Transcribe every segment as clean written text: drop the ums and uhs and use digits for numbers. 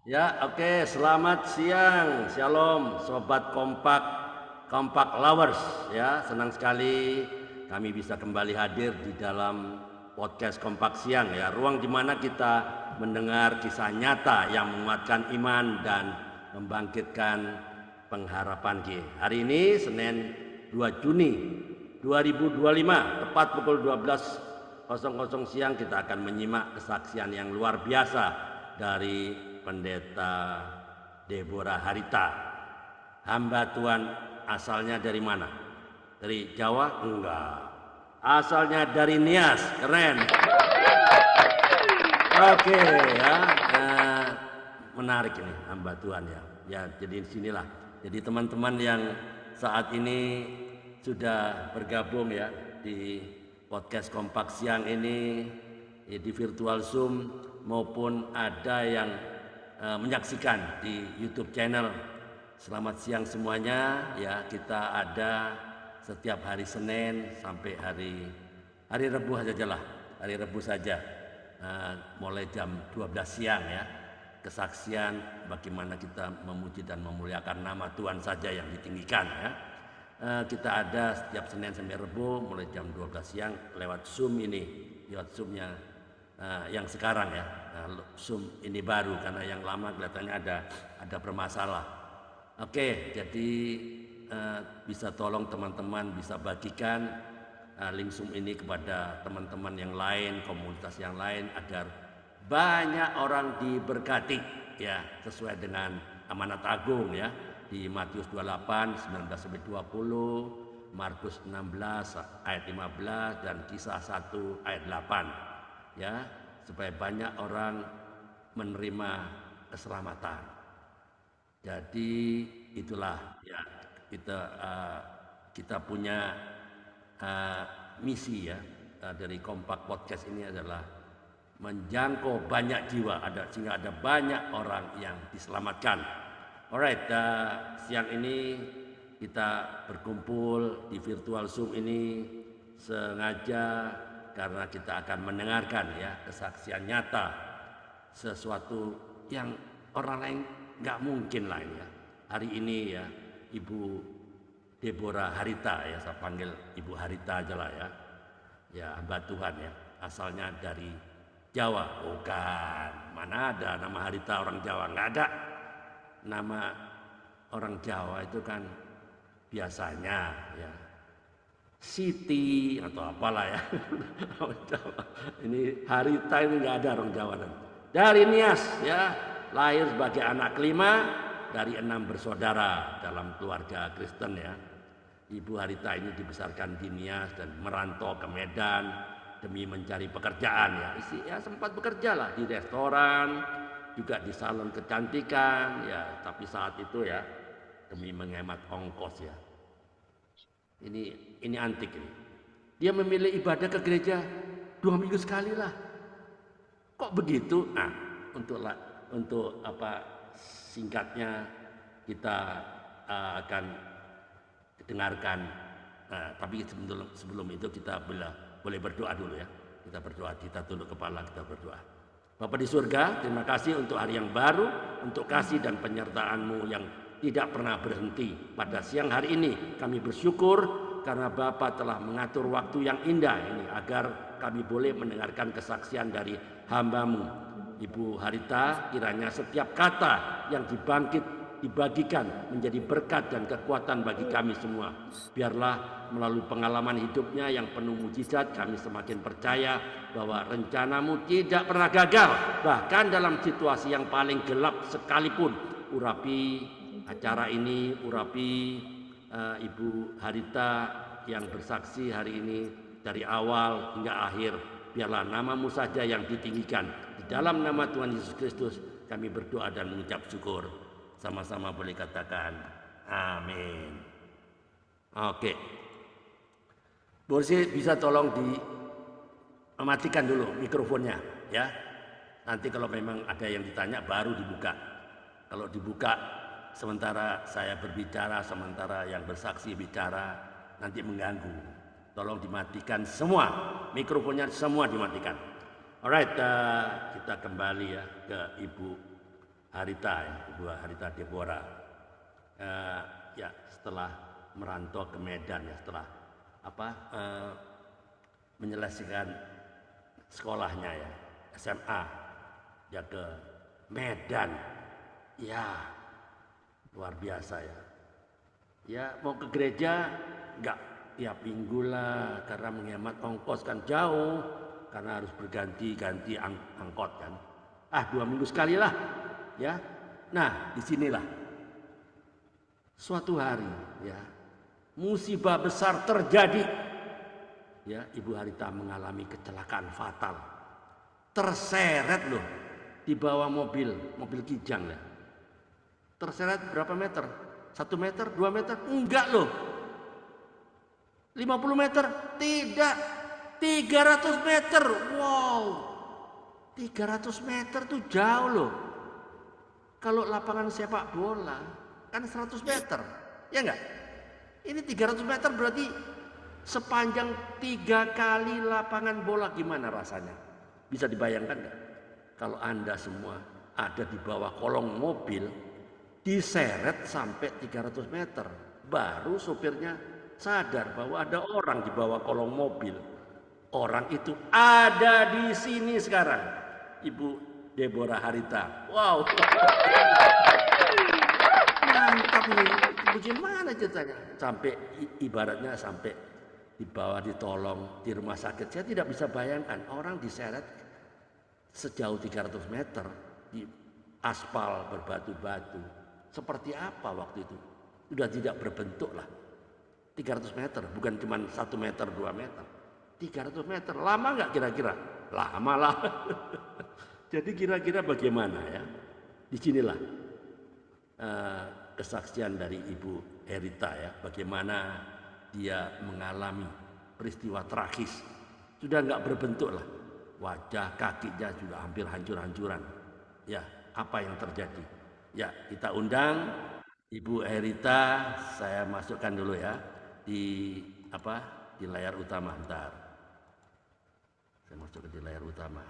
Ya, oke. Selamat siang, shalom, sobat kompak, kompak lovers. Ya, senang sekali kami bisa kembali hadir di dalam podcast kompak siang. Ya, ruang di mana kita mendengar kisah nyata yang menguatkan iman dan membangkitkan pengharapan kita. Hari ini Senin 2 Juni 2025, tepat pukul 12.00 siang kita akan menyimak kesaksian yang luar biasa dari Pendeta Deborah Harita. Hamba Tuhan asalnya dari mana? Dari Jawa? Enggak. Asalnya dari Nias. Keren. Oke ya. Menarik ini hamba Tuhan ya. Ya, jadi sinilah. Jadi teman-teman yang saat ini sudah bergabung ya di podcast Kompak Siang ini ya, di virtual Zoom maupun ada yang menyaksikan di YouTube channel. Selamat siang semuanya ya. Kita ada setiap hari Senin sampai hari Rabu sajalah. Hari Rabu saja mulai jam 12 siang ya. Kesaksian bagaimana kita memuji dan memuliakan nama Tuhan saja yang ditinggikan ya. Kita ada setiap Senin sampai Rabu mulai jam 12 siang lewat Zoom ini, lewat Zoomnya yang sekarang ya. Zoom ini baru karena yang lama kelihatannya ada bermasalah. Oke, jadi bisa tolong teman-teman bisa bagikan link Zoom ini kepada teman-teman yang lain, komunitas yang lain agar banyak orang diberkati ya sesuai dengan amanat agung ya di Matius 28 19 sampai 20, Markus 16 ayat 15 dan Kisah 1 ayat 8 ya, supaya banyak orang menerima keselamatan. Jadi itulah ya kita punya misi ya dari Kompak Podcast ini adalah menjangkau banyak jiwa sehingga ada banyak orang yang diselamatkan. Alright, siang ini kita berkumpul di virtual Zoom ini sengaja karena kita akan mendengarkan ya kesaksian nyata sesuatu yang orang lain nggak mungkin lah ya. Hari ini ya Ibu Deborah Harita ya, saya panggil Ibu Harita aja lah ya. Ya hamba Tuhan ya, asalnya dari Jawa. Bukan, mana ada nama Harita orang Jawa, nggak ada. Nama orang Jawa itu kan biasanya ya Siti atau apalah ya. Ini Harita ini nggak ada orang Jawa. Dari Nias ya, lahir sebagai anak kelima dari 6 bersaudara dalam keluarga Kristen ya. Ibu Harita ini dibesarkan di Nias dan merantau ke Medan demi mencari pekerjaan ya. Ya sempat bekerja lah di restoran, juga di salon kecantikan ya, tapi saat itu ya demi menghemat ongkos ya. Ini antik ini. Dia memilih ibadah ke gereja 2 minggu sekali lah. Kok begitu? Nah, untuk apa singkatnya kita akan dengarkan. Tapi sebelum itu kita boleh berdoa dulu ya. Kita berdoa, kita tunduk kepala, kita berdoa. Bapa di surga, terima kasih untuk hari yang baru, untuk kasih dan penyertaan-Mu yang tidak pernah berhenti. Pada siang hari ini kami bersyukur karena Bapa telah mengatur waktu yang indah ini agar kami boleh mendengarkan kesaksian dari hamba-Mu Ibu Harita. Kiranya setiap kata yang dibagikan menjadi berkat dan kekuatan bagi kami semua. Biarlah melalui pengalaman hidupnya yang penuh mujizat kami semakin percaya bahwa rencana-Mu tidak pernah gagal. Bahkan dalam situasi yang paling gelap sekalipun, urapi acara ini, urapi Ibu Harita yang bersaksi hari ini dari awal hingga akhir. Biarlah nama-Mu saja yang ditinggikan. Di dalam nama Tuhan Yesus Kristus kami berdoa dan mengucap syukur. Sama-sama boleh katakan amin. Oke. Boleh bisa tolong dimatikan dulu mikrofonnya ya. Nanti kalau memang ada yang ditanya baru dibuka. Kalau dibuka sementara saya berbicara, sementara yang bersaksi bicara, nanti mengganggu. Tolong dimatikan semua, mikrofonnya semua dimatikan. Alright, kita kembali ya ke Ibu Harita ya, Ibu Harita Deborah. Eh, ya setelah merantau ke Medan ya, setelah apa menyelesaikan sekolahnya ya SMA ya ke Medan ya luar biasa ya. Ya mau ke gereja nggak tiap minggu lah karena menghemat ongkos kan jauh karena harus berganti-ganti angkot kan. Ah 2 minggu sekali lah ya. Nah disinilah suatu hari ya musibah besar terjadi ya Ibu Harita mengalami kecelakaan fatal terseret loh di bawah mobil kijang ya terseret berapa meter 1 meter 2 meter enggak loh 50 meter tidak 300 meter wow 300 meter tuh jauh loh kalau lapangan sepak bola kan 100 meter ya enggak ini 300 meter berarti sepanjang 3 kali lapangan bola gimana rasanya bisa dibayangkan nggak kalau Anda semua ada di bawah kolong mobil diseret sampai 300 meter baru sopirnya sadar bahwa ada orang di bawah kolong mobil orang itu ada di sini sekarang Ibu Deborah Harita wow mantap ini bagaimana ceritanya sampai ibaratnya sampai dibawa ditolong di rumah sakit saya tidak bisa bayangkan orang diseret sejauh 300 meter di aspal berbatu-batu seperti apa waktu itu sudah tidak berbentuk lah 300 meter bukan cuma 1 meter 2 meter 300 meter lama nggak kira-kira lama lah jadi kira-kira bagaimana ya disinilah kesaksian dari Ibu Herita ya bagaimana dia mengalami peristiwa tragis sudah nggak berbentuk lah wajah kakinya juga hampir hancur-hancuran ya apa yang terjadi ya kita undang Ibu Herita saya masukkan dulu ya di apa di layar utama ntar saya masuk di layar utama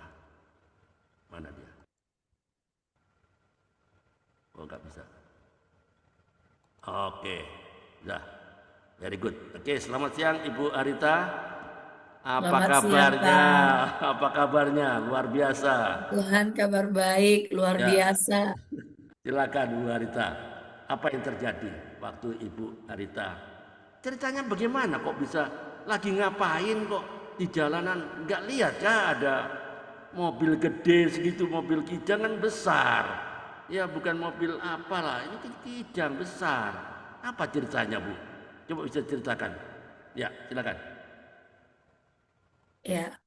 mana dia oh nggak bisa oke dah very good oke selamat siang Ibu Herita apa Selamat siang, kabarnya Kak. apa kabarnya luar biasa Tuhan kabar baik, luar ya biasa. silakan Bu Harita. Apa yang terjadi waktu Ibu Harita? Ceritanya bagaimana kok bisa lagi ngapain kok di jalanan nggak lihat ya ada mobil gede segitu mobil kijang kan besar. Ya bukan mobil apalah ini kijang besar. Apa ceritanya Bu? Coba bisa ceritakan. Ya silakan. Ya,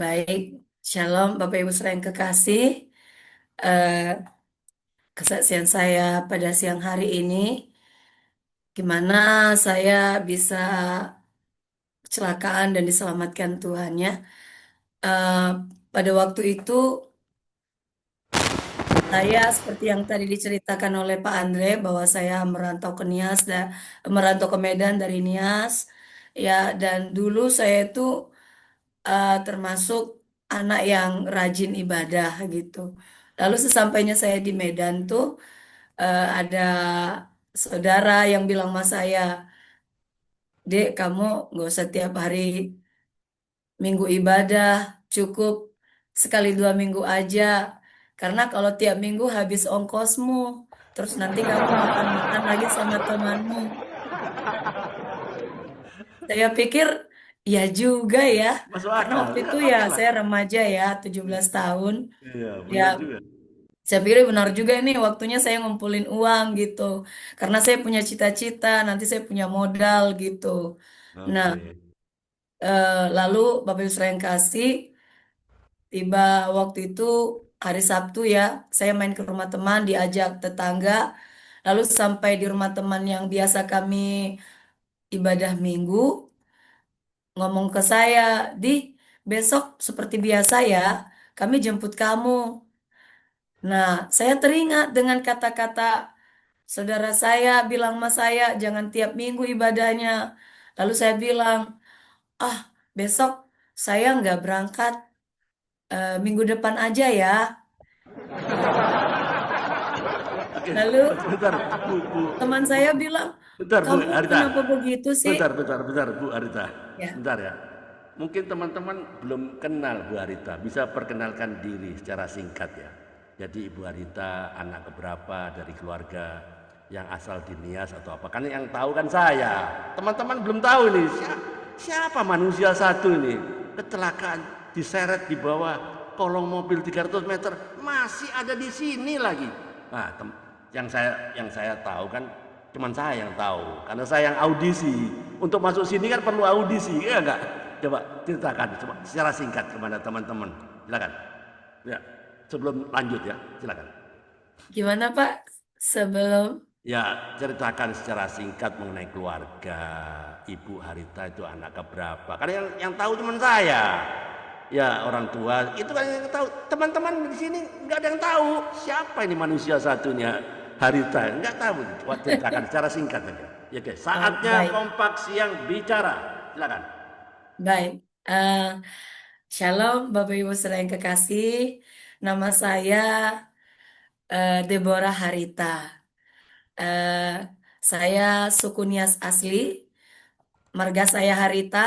baik. Shalom, Bapak Ibu sering kekasih. Eh, Kesaksian saya pada siang hari ini, gimana saya bisa kecelakaan dan diselamatkan Tuhannya. Eh, Pada waktu itu, saya seperti yang tadi diceritakan oleh Pak Andre, bahwa saya merantau ke Nias, merantau ke Medan dari Nias. Ya, dan dulu saya itu termasuk anak yang rajin ibadah gitu. Lalu sesampainya saya di Medan tuh ada saudara yang bilang sama saya, Dek, kamu nggak usah tiap hari minggu ibadah, cukup sekali 2 minggu aja. Karena kalau tiap minggu habis ongkosmu, terus nanti kamu makan-makan lagi sama temanmu. Saya pikir ya juga ya, Masuk karena akal. waktu Ya itu ya oke lah. saya remaja ya, 17 tahun. Iya Ya, benar juga. saya pikir benar juga nih waktunya saya ngumpulin uang gitu. Karena saya punya cita-cita, nanti saya punya modal gitu. Nah, Oke. lalu Bapak Ibu sekalian kasih, tiba waktu itu hari Sabtu ya, saya main ke rumah teman, diajak tetangga, lalu sampai di rumah teman yang biasa kami ibadah minggu, ngomong ke saya, di besok seperti biasa ya, kami jemput kamu. Nah, saya teringat dengan kata-kata saudara saya bilang sama saya, jangan tiap minggu ibadahnya. Lalu saya bilang, ah besok saya nggak berangkat. Minggu depan aja ya. Ya. Oke, Lalu bentar, Bu, teman saya bilang, bentar Bu kamu Arita. kenapa begitu sih? Bentar Bu Arita. Ya, Bentar ya. Mungkin teman-teman belum kenal Bu Arita. Bisa perkenalkan diri secara singkat ya. Jadi Ibu Arita anak keberapa dari keluarga yang asal di Nias atau apa? Kan yang tahu kan saya. Teman-teman belum tahu nih siapa manusia satu ini kecelakaan diseret di bawah kolong mobil 300 meter masih ada di sini lagi. Nah, yang saya tahu kan cuman saya yang tahu karena saya yang audisi. Untuk masuk sini kan perlu audisi, ya enggak? Coba ceritakan coba secara singkat kepada teman-teman. Silakan. Ya, sebelum lanjut ya, silakan. gimana Pak? Sebelum, Ya, ceritakan secara singkat mengenai keluarga Ibu Harita itu anak keberapa. Karena yang tahu cuma saya. Ya, orang tua itu kan yang tahu. Teman-teman di sini nggak ada yang tahu siapa ini manusia satunya Harita. Nggak tahu. Coba ceritakan secara singkat aja. Ya, oke. Saatnya baik, kompak siang bicara. Silakan. baik. Shalom, Bapak Ibu saudara yang kekasih. Nama saya Deborah Harita. Eh, saya suku Nias asli, marga saya Harita,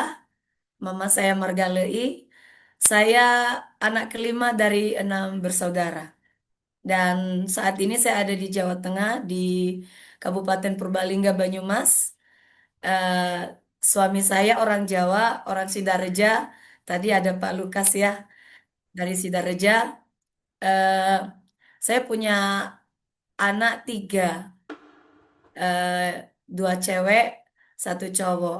mama saya marga Lei. Saya anak kelima dari 6 bersaudara. Dan saat ini saya ada di Jawa Tengah, di Kabupaten Purbalingga, Banyumas. Eh, Suami saya orang Jawa, orang Sidareja. Tadi ada Pak Lukas ya, dari Sidareja. Eh, saya punya anak 3, eh, 2 cewek, 1 cowok.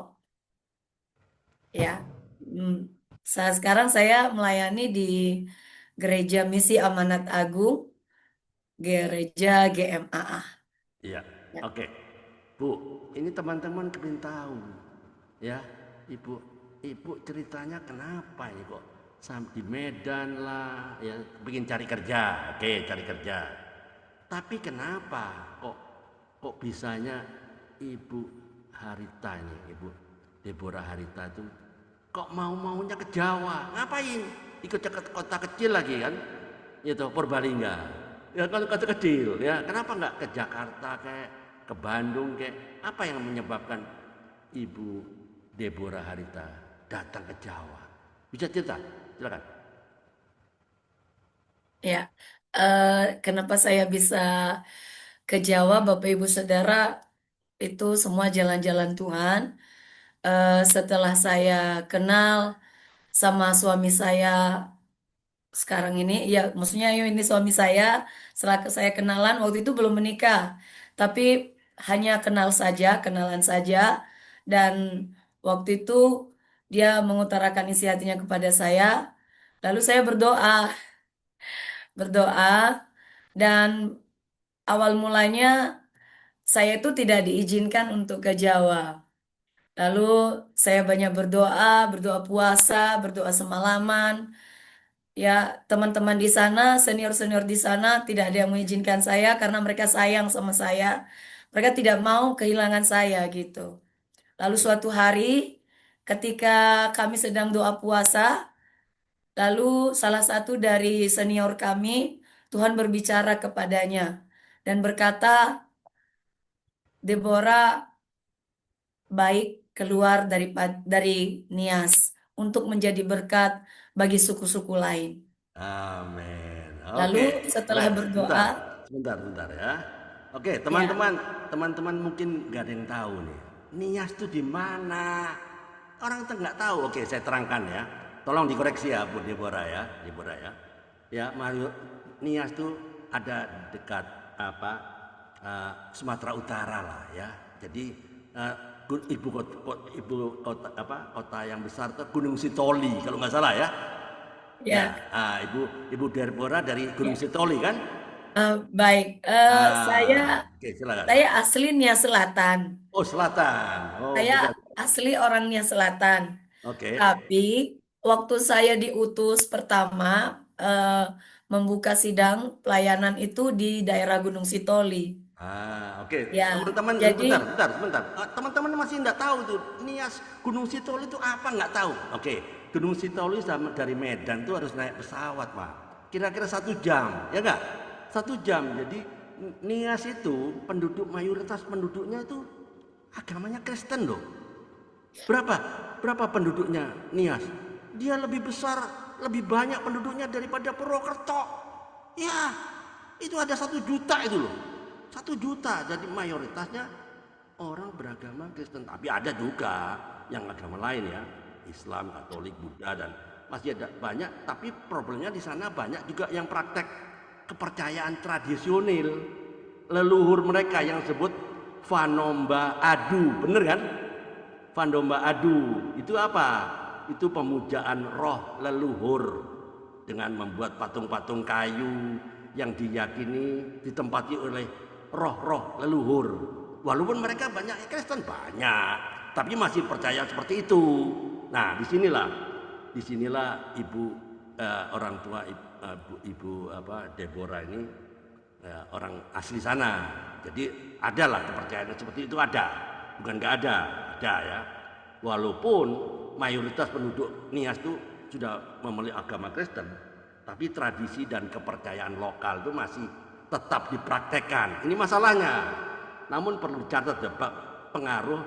Ya, Hmm. Sekarang saya melayani di Gereja Misi Amanat Agung, Gereja GMAA. Iya. Ya. Oke. Bu, ini teman-teman kepingin tahu. Ya, Ibu, Ibu ceritanya kenapa ini kok di Medan lah, ya bikin cari kerja, oke cari kerja. Tapi kenapa kok bisanya Ibu Harita ini, Ibu Deborah Harita itu kok maunya ke Jawa? Ngapain? Ikut ke kota kecil lagi kan? Itu Purbalingga. Ya kalau kota kecil, ya kenapa nggak ke Jakarta kayak ke Bandung kayak apa yang menyebabkan Ibu Deborah Harita datang ke Jawa? Bisa cerita? Silakan. Ya, kenapa saya bisa ke Jawa, Bapak Ibu Saudara, itu semua jalan-jalan Tuhan. Setelah saya kenal sama suami saya sekarang ini, ya maksudnya ini suami saya, setelah saya kenalan, waktu itu belum menikah, tapi hanya kenal saja, kenalan saja, dan waktu itu dia mengutarakan isi hatinya kepada saya, lalu saya berdoa, dan awal mulanya saya itu tidak diizinkan untuk ke Jawa. Lalu saya banyak berdoa puasa, berdoa semalaman. Ya, teman-teman di sana, senior-senior di sana tidak ada yang mengizinkan saya karena mereka sayang sama saya. Mereka tidak mau kehilangan saya gitu. Lalu suatu hari ketika kami sedang doa puasa, lalu salah satu dari senior kami, Tuhan berbicara kepadanya dan berkata, Deborah baik keluar dari Nias untuk menjadi berkat bagi suku-suku lain. Amin. Lalu Oke, setelah relax. berdoa, Sebentar ya. Oke, ya, teman-teman mungkin nggak ada yang tahu nih. Nias itu di mana? Orang itu nggak tahu. Oke, saya terangkan ya. Tolong dikoreksi ya, Bu Deborah ya, Ya, Mario, Nias itu ada dekat apa? Sumatera Utara lah ya. Jadi eh, ibu kota yang besar itu Gunung Sitoli kalau nggak salah ya. Ya, ya, Ibu Deborah dari Gunung ya. Sitoli kan? Baik. Saya Oke, silakan. saya asli Nias Selatan. Oh, selatan. Oh, Saya bukan. asli orang Nias Selatan. Oke. Tapi waktu saya diutus pertama eh, membuka sidang pelayanan itu di daerah Gunung Sitoli. Oke. Ya, Teman-teman, jadi sebentar. Teman-teman masih nggak tahu tuh Nias Gunung Sitoli itu apa nggak tahu. Oke. Gunung Sitoli dari Medan tuh harus naik pesawat, Pak. Kira-kira 1 jam, ya enggak? 1 jam. Jadi Nias itu mayoritas penduduknya itu agamanya Kristen loh. Berapa? Berapa penduduknya Nias? Dia lebih besar, lebih banyak penduduknya daripada Purwokerto. Ya, itu ada 1 juta itu loh. 1 juta. Jadi mayoritasnya orang beragama Kristen. Tapi ada juga yang agama lain ya, Islam, Katolik, Buddha, dan masih ada banyak. Tapi problemnya di sana banyak juga yang praktek kepercayaan tradisional leluhur mereka yang sebut Vanomba Adu, bener kan? Vanomba Adu itu apa? Itu pemujaan roh leluhur dengan membuat patung-patung kayu yang diyakini ditempati oleh roh-roh leluhur. Walaupun mereka banyak Kristen, banyak, tapi masih percaya seperti itu. Nah, disinilah orang tua ibu Deborah ini orang asli sana. Jadi adalah kepercayaan seperti itu, ada, bukan nggak ada ya. Walaupun mayoritas penduduk Nias itu sudah memeluk agama Kristen, tapi tradisi dan kepercayaan lokal itu masih tetap dipraktekkan. Ini masalahnya. Namun perlu dicatat ya, pengaruh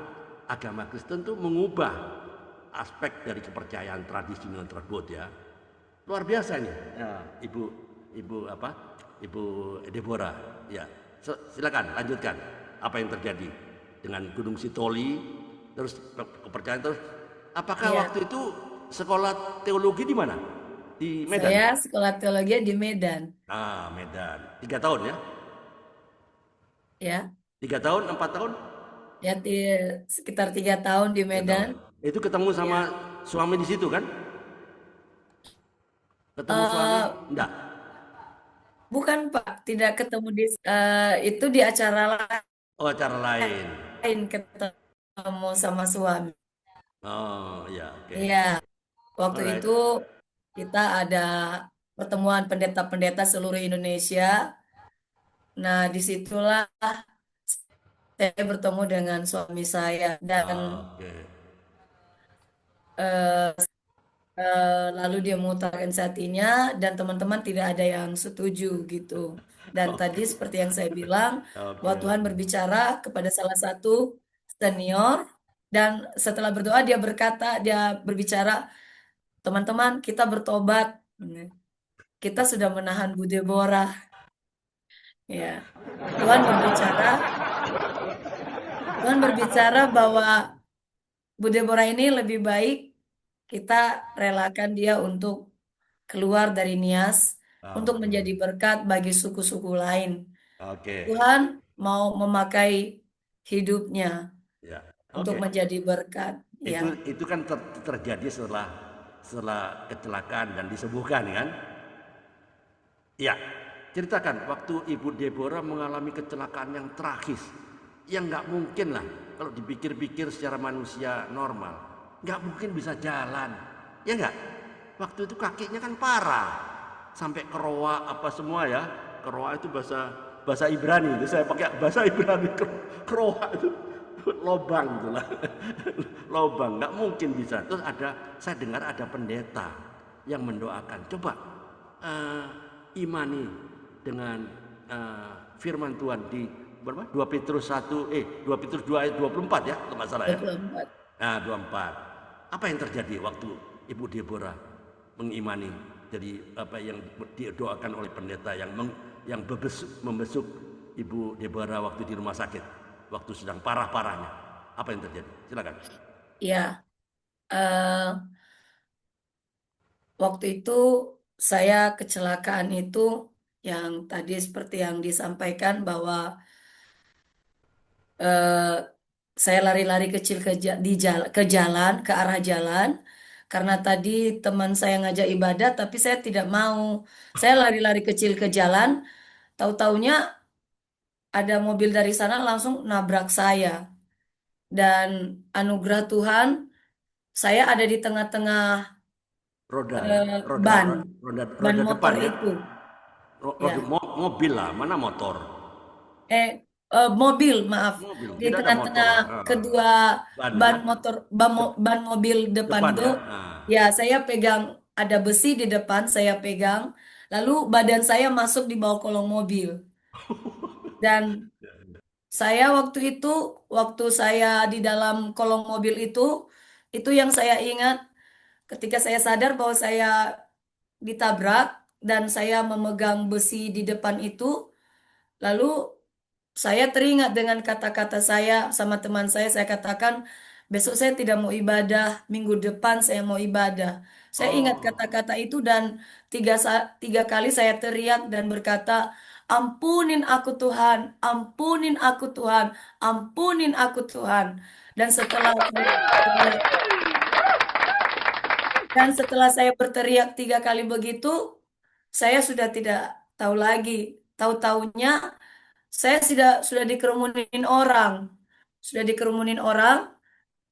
agama Kristen itu mengubah aspek dari kepercayaan tradisional tersebut ya. Luar biasa ini, ya, Ibu Deborah. Ya, silakan lanjutkan apa yang terjadi dengan Gunung Sitoli, terus kepercayaan terus. Apakah Ya, waktu itu sekolah teologi di mana? Di Medan. saya sekolah teologi di Medan. Ah, Medan. 3 tahun ya? Ya, 3 tahun, 4 tahun? ya sekitar 3 tahun di 3 tahun. Medan. Itu ketemu sama Ya, suami di situ kan? Ketemu suami? eh, Enggak. bukan Pak, tidak ketemu itu di acara Oh, acara lain. lain ketemu sama suami. Oh, ya, oke. Iya, waktu Alright. itu kita ada pertemuan pendeta-pendeta seluruh Indonesia. Nah, disitulah saya bertemu dengan suami saya dan Oke. eh, lalu dia mengutarakan hatinya dan teman-teman tidak ada yang setuju gitu. Dan tadi Oke. seperti yang saya bilang Oke, bahwa Tuhan oke. berbicara kepada salah satu senior dan setelah berdoa dia berbicara, teman-teman kita bertobat. Kita sudah menahan Bu Deborah. Ya. Tuhan berbicara, Tuhan berbicara bahwa Bu Deborah ini lebih baik kita relakan dia untuk keluar dari Nias untuk Oke. menjadi berkat bagi suku-suku lain. Oke. Tuhan mau memakai hidupnya Ya. untuk Oke. menjadi berkat. Ya, Itu kan terjadi setelah kecelakaan dan disembuhkan kan? Ya. Ceritakan waktu Ibu Deborah mengalami kecelakaan yang tragis, yang nggak mungkin lah kalau dipikir-pikir secara manusia normal, nggak mungkin bisa jalan, ya nggak? Waktu itu kakinya kan parah, sampai keroa apa semua ya. Keroa itu bahasa bahasa Ibrani, itu saya pakai bahasa Ibrani. Keroa itu lobang itulah. Lobang, nggak mungkin bisa. Terus saya dengar ada pendeta yang mendoakan, coba imani dengan firman Tuhan di berapa? 2 Petrus 1 2 Petrus 2 ayat 24 ya, kalau nggak salah ya. 24. Nah, 24. Apa yang terjadi waktu Ibu Deborah mengimani, jadi apa yang didoakan oleh pendeta yang membesuk Ibu Deborah waktu di rumah sakit, waktu sedang parah-parahnya? Apa yang terjadi? Silakan. Ya, eh, waktu itu saya kecelakaan itu yang tadi seperti yang disampaikan bahwa eh, saya lari-lari kecil ke jalan, ke arah jalan, karena tadi teman saya ngajak ibadah, tapi saya tidak mau. Saya lari-lari kecil ke jalan, tahu-taunya ada mobil dari sana langsung nabrak saya. Dan anugerah Tuhan, saya ada di tengah-tengah Roda ya, eh, roda ban, roda ban roda motor depan ya. itu. Roda Ya, mobil lah, mana motor? eh, mobil, maaf, Mobil, di tidak ada motor. tengah-tengah kedua Ban ban ya, motor, ban mobil depan depan itu ya. Ya, saya pegang ada besi di depan, saya pegang, lalu badan saya masuk di bawah kolong mobil. Dan saya waktu saya di dalam kolong mobil itu yang saya ingat ketika saya sadar bahwa saya ditabrak dan saya memegang besi di depan itu, lalu saya teringat dengan kata-kata saya sama teman saya katakan, besok saya tidak mau ibadah, minggu depan saya mau ibadah. Saya ingat Oh, kata-kata itu dan tiga kali saya teriak dan berkata, ampunin aku Tuhan, ampunin aku Tuhan, ampunin aku Tuhan. Dan setelah saya berteriak, dan setelah saya berteriak 3 kali begitu, saya sudah tidak tahu lagi. Tahu-taunya saya sudah dikerumunin orang. Sudah dikerumunin orang,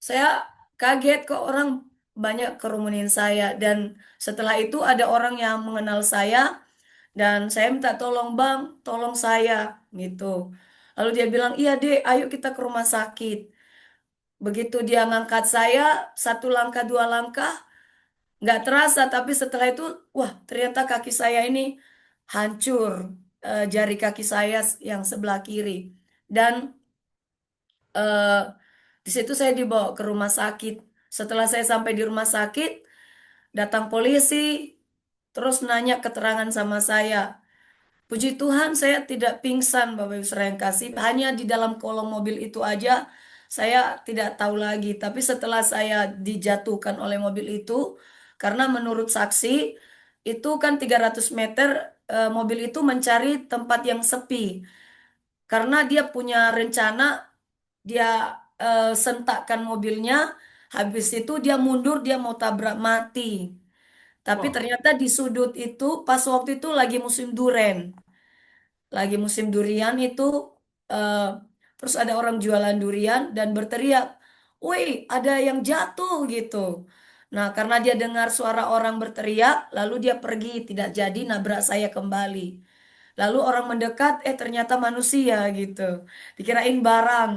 saya kaget kok orang banyak kerumunin saya. Dan setelah itu ada orang yang mengenal saya dan saya minta tolong bang, tolong saya gitu. Lalu dia bilang, iya dek, ayo kita ke rumah sakit. Begitu dia ngangkat saya, 1 langkah, 2 langkah, nggak terasa. Tapi setelah itu, wah ternyata kaki saya ini hancur, jari kaki saya yang sebelah kiri. Dan eh, di situ saya dibawa ke rumah sakit. Setelah saya sampai di rumah sakit, datang polisi, terus nanya keterangan sama saya. Puji Tuhan saya tidak pingsan, Bapak Ibu saudara yang kasih. Hanya di dalam kolong mobil itu aja saya tidak tahu lagi. Tapi setelah saya dijatuhkan oleh mobil itu, karena menurut saksi, itu kan 300 meter mobil itu mencari tempat yang sepi. Karena dia punya rencana, dia sentakkan mobilnya, habis itu dia mundur, dia mau tabrak mati. Tapi wah, ternyata di sudut itu, pas waktu itu lagi musim duren. Lagi musim durian itu, eh, terus ada orang jualan durian dan berteriak, "Woi, ada yang jatuh," gitu. Nah, karena dia dengar suara orang berteriak, lalu dia pergi, tidak jadi nabrak saya kembali. Lalu orang mendekat, ternyata manusia gitu. Dikirain barang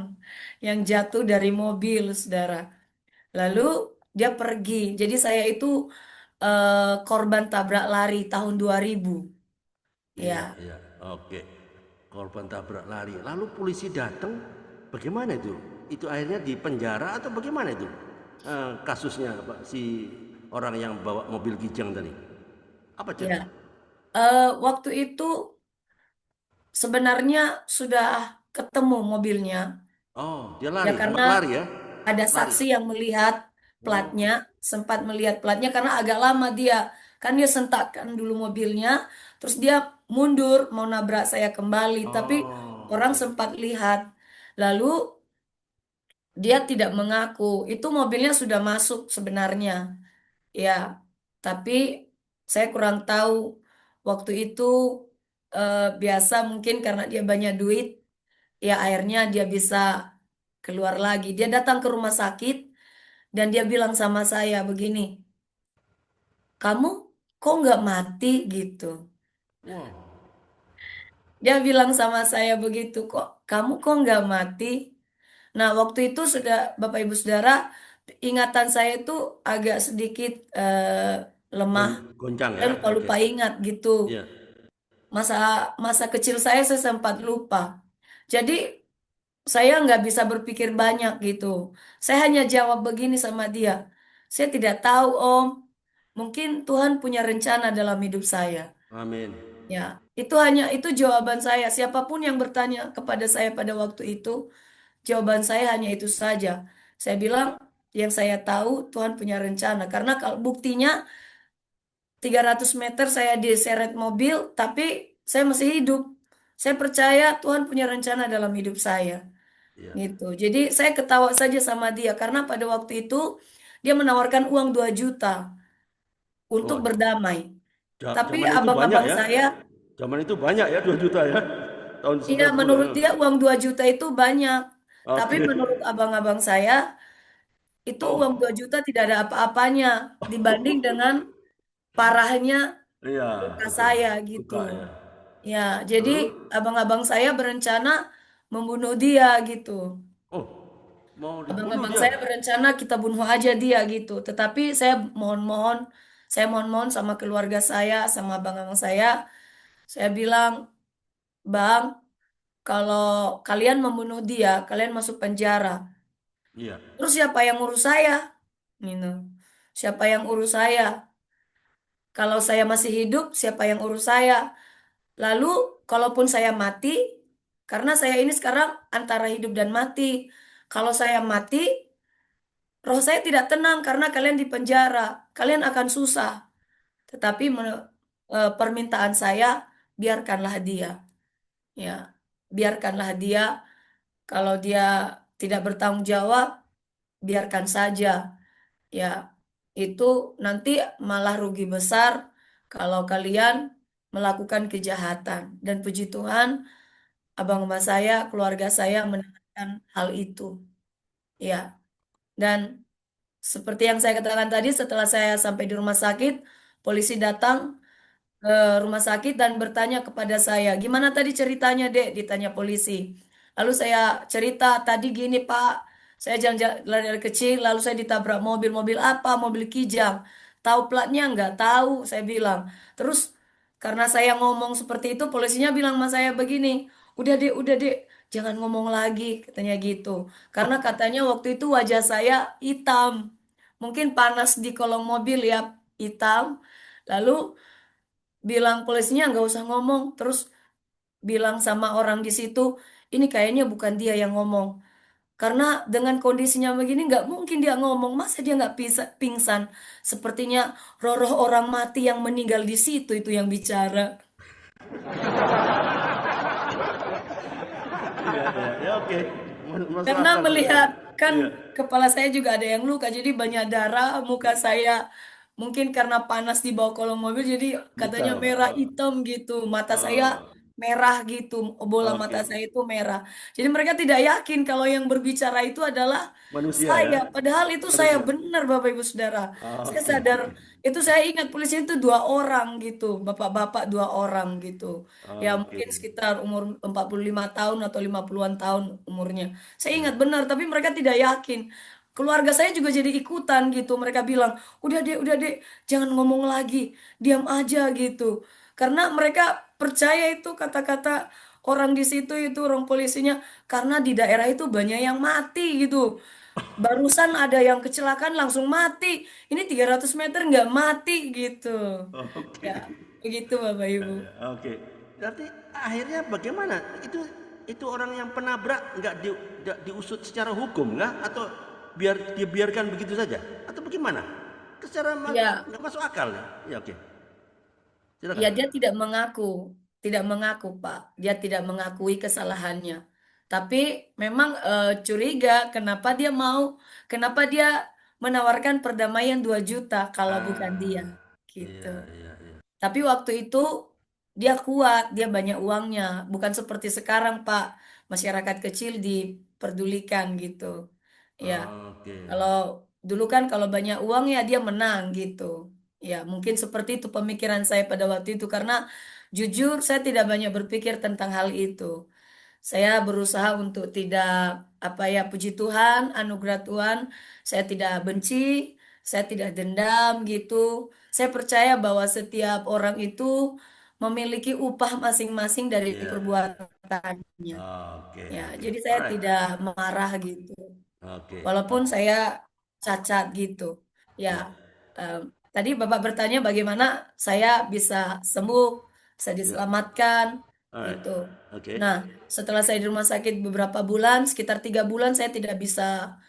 yang jatuh dari mobil, saudara. Lalu dia pergi. Jadi saya itu korban tabrak lari tahun 2000. iya, Ya, iya, oke. Korban tabrak lari. Lalu polisi datang, bagaimana itu? Itu akhirnya di penjara atau bagaimana itu? Kasusnya Pak, si orang yang bawa mobil Kijang tadi. Apa ya. jadi? Waktu itu sebenarnya sudah ketemu mobilnya. Oh, dia Ya lari, karena sempat lari ya? ada Lari. saksi yang melihat platnya, sempat melihat platnya karena agak lama dia. Kan dia sentakkan dulu mobilnya, terus dia mundur mau nabrak saya kembali, tapi Oh, orang oke. sempat lihat. Lalu dia tidak mengaku. Itu mobilnya sudah masuk sebenarnya. Ya, tapi saya kurang tahu waktu itu biasa mungkin karena dia banyak duit, ya akhirnya dia bisa keluar lagi. Dia datang ke rumah sakit dan dia bilang sama saya begini, kamu kok nggak mati gitu. Wow. Dia bilang sama saya begitu, kok kamu kok nggak mati? Nah waktu itu sudah Bapak Ibu Saudara, ingatan saya itu agak sedikit lemah. Goncang Saya ya? Oke. lupa-lupa ingat gitu. Iya. Masa masa kecil saya sempat lupa. Jadi saya nggak bisa berpikir banyak gitu. Saya hanya jawab begini sama dia. Saya tidak tahu Om. Mungkin Tuhan punya rencana dalam hidup saya. Amin. Ya, itu jawaban saya. Siapapun yang bertanya kepada saya pada waktu itu, jawaban saya hanya itu saja. Saya bilang yang saya tahu Tuhan punya rencana. Karena kalau buktinya 300 meter saya diseret mobil, tapi saya masih hidup. Saya percaya Tuhan punya rencana dalam hidup saya. Iya. Gitu. Jadi saya ketawa saja sama dia karena pada waktu itu dia menawarkan uang 2 juta untuk Wah, berdamai. Tapi zaman itu banyak abang-abang ya? saya, Zaman itu banyak ya, 2 juta ya? Tahun iya 90 menurut ya? dia uang 2 juta itu banyak. Tapi Oke. menurut abang-abang saya itu uang 2 Oh, juta tidak ada apa-apanya dibanding dengan parahnya iya, luka betul. saya gitu. Suka ya. Ya, jadi Lalu? abang-abang saya berencana membunuh dia gitu. Oh, Mau dibunuh Abang-abang dia. saya berencana kita bunuh aja dia gitu. Tetapi saya mohon-mohon sama keluarga saya, sama abang-abang saya bilang, Bang, kalau kalian membunuh dia, kalian masuk penjara. Iya. Terus siapa yang urus saya? Gitu. Siapa yang urus saya? Kalau saya masih hidup, siapa yang urus saya? Lalu, kalaupun saya mati, karena saya ini sekarang antara hidup dan mati. Kalau saya mati, roh saya tidak tenang karena kalian di penjara. Kalian akan susah. Tetapi permintaan saya, biarkanlah dia. Ya, biarkanlah dia. Kalau dia tidak bertanggung jawab, biarkan saja. Ya, itu nanti malah rugi besar kalau kalian melakukan kejahatan. Dan puji Tuhan, abang-abang saya, keluarga saya mendapatkan hal itu. Ya, dan seperti yang saya katakan tadi, setelah saya sampai di rumah sakit, polisi datang ke rumah sakit dan bertanya kepada saya, gimana tadi ceritanya, Dek? Ditanya polisi. Lalu saya cerita, tadi gini, Pak, saya jalan-jalan dari kecil, lalu saya ditabrak mobil. Mobil apa? Mobil Kijang. Tahu platnya? Nggak tahu, saya bilang. Terus karena saya ngomong seperti itu, polisinya bilang sama saya begini, udah Dek, jangan ngomong lagi, katanya gitu. Karena katanya waktu itu wajah saya hitam. Mungkin panas di kolong mobil ya, hitam. Lalu bilang polisinya nggak usah ngomong, terus bilang sama orang di situ, ini kayaknya bukan dia yang ngomong, karena dengan kondisinya begini nggak mungkin dia ngomong, masa dia nggak bisa pingsan, sepertinya roh-roh orang mati yang meninggal di situ itu yang bicara. Iya, iya. Ya oke. Masuk Karena akal, masuk akal. melihat kan Iya. kepala saya juga ada yang luka, jadi banyak darah, muka saya mungkin karena panas di bawah kolong mobil, jadi katanya Hitam. merah hitam gitu, mata saya Oh, merah gitu, bola mata oke. saya itu merah. Jadi mereka tidak yakin kalau yang berbicara itu adalah Manusia ya? saya, padahal itu saya Manusia. benar Bapak Ibu Saudara. Saya Oke, sadar, oke. itu saya ingat polisi itu dua orang gitu, bapak-bapak dua orang gitu. Ya Oke. mungkin sekitar umur 45 tahun atau 50-an tahun umurnya. Saya ingat benar, tapi mereka tidak yakin. Keluarga saya juga jadi ikutan gitu. Mereka bilang, udah dek, jangan ngomong lagi, diam aja gitu. Karena mereka percaya itu kata-kata orang di situ itu orang polisinya, karena di daerah itu banyak yang mati gitu. Barusan ada yang kecelakaan langsung mati. Ini 300 meter nggak mati gitu. Oke. Ya, begitu Bapak Ibu. Oke. Berarti akhirnya bagaimana? Itu orang yang penabrak nggak diusut secara hukum nggak? Atau dibiarkan begitu saja? Atau bagaimana? Secara Ya, nggak masuk akal ya? Ya oke. ya, Silakan. dia tidak mengaku, Pak. Dia tidak mengakui kesalahannya. Tapi memang curiga kenapa dia menawarkan perdamaian 2 juta kalau bukan dia, Ah, gitu. iya iya iya. Tapi waktu itu dia kuat, dia banyak uangnya. Bukan seperti sekarang, Pak. Masyarakat kecil diperdulikan gitu. Ya, Oke. kalau dulu kan kalau banyak uang ya dia menang gitu. Ya, mungkin seperti itu pemikiran saya pada waktu itu karena jujur saya tidak banyak berpikir tentang hal itu. Saya berusaha untuk tidak apa ya, puji Tuhan, anugerah Tuhan, saya tidak benci, saya tidak dendam gitu. Saya percaya bahwa setiap orang itu memiliki upah masing-masing dari Iya. perbuatannya. Oke Ya, oke. jadi saya Alright. tidak marah gitu. Oke. Walaupun Oke. saya cacat gitu. Ya, Ya. em, tadi Bapak bertanya bagaimana saya bisa sembuh, bisa Ya. diselamatkan, Alright. gitu. Oke. Nah, setelah saya di rumah sakit beberapa bulan, sekitar 3 bulan saya tidak bisa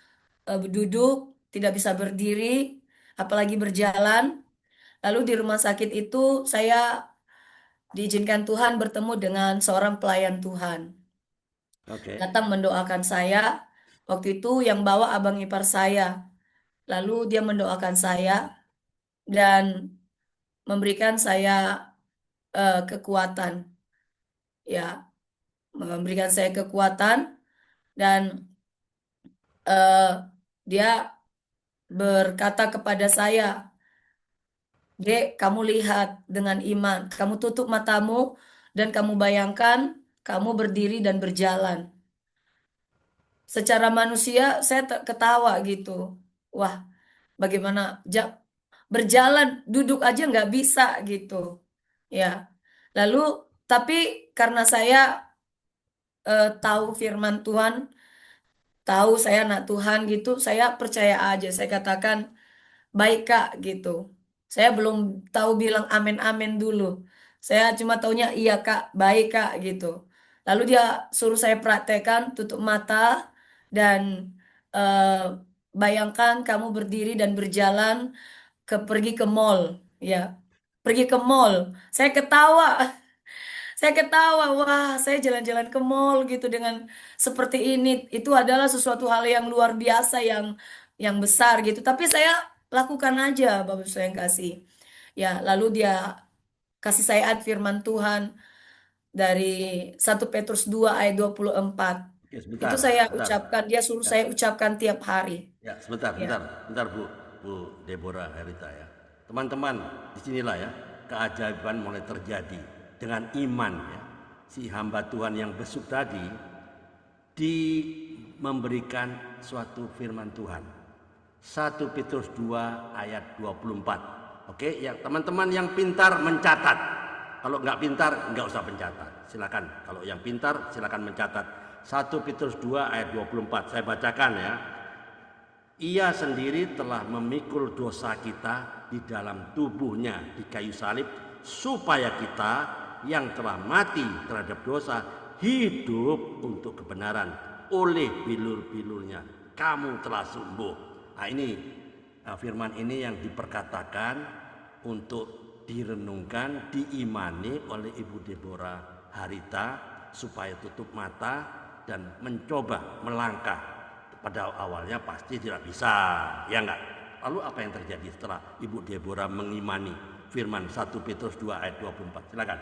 duduk, tidak bisa berdiri, apalagi berjalan. Lalu di rumah sakit itu saya diizinkan Tuhan bertemu dengan seorang pelayan Tuhan. Oke. Datang mendoakan saya. Waktu itu yang bawa abang ipar saya. Lalu dia mendoakan saya dan memberikan saya kekuatan, ya, memberikan saya kekuatan dan eh, dia berkata kepada saya, Dek, kamu lihat dengan iman, kamu tutup matamu dan kamu bayangkan kamu berdiri dan berjalan. secara manusia saya ketawa gitu. Wah, bagaimana berjalan duduk aja nggak bisa gitu. Ya, lalu tapi karena saya tahu firman Tuhan, tahu saya anak Tuhan gitu, saya percaya aja. Saya katakan baik Kak gitu. Saya belum tahu bilang amin amin dulu. Saya cuma taunya iya Kak, baik Kak gitu. Lalu dia suruh saya praktekkan tutup mata dan eh, bayangkan kamu berdiri dan berjalan pergi ke mall, ya. Pergi ke mall. Saya ketawa. Saya ketawa, wah, saya jalan-jalan ke mall gitu dengan seperti ini. Itu adalah sesuatu hal yang luar biasa yang besar gitu. Tapi saya lakukan aja, Bapak Ibu yang kasih. Ya, lalu dia kasih saya ayat firman Tuhan dari 1 Petrus 2 ayat 24. Oke, Itu sebentar, saya sebentar. ucapkan, dia suruh Ya, saya ucapkan tiap hari. ya, sebentar, Ya, sebentar, Bu, Bu Deborah Herita ya. Teman-teman, disinilah ya keajaiban mulai terjadi dengan iman ya. Si hamba Tuhan yang besuk tadi di memberikan suatu firman Tuhan. 1 Petrus 2 ayat 24. Oke, ya teman-teman yang pintar mencatat. Kalau nggak pintar nggak usah mencatat. Silakan. Kalau yang pintar silakan mencatat. 1 Petrus 2 ayat 24. Saya bacakan ya. Ia sendiri telah memikul dosa kita di dalam tubuhnya di kayu salib supaya kita yang telah mati terhadap dosa hidup untuk kebenaran. Oleh bilur-bilurnya kamu telah sembuh. Nah ini firman ini yang diperkatakan untuk direnungkan, diimani oleh Ibu Deborah Harita supaya tutup mata dan mencoba melangkah. Pada awalnya pasti tidak bisa, ya enggak? Lalu apa yang terjadi setelah Ibu Deborah mengimani firman 1 Petrus 2 ayat 24? Silakan.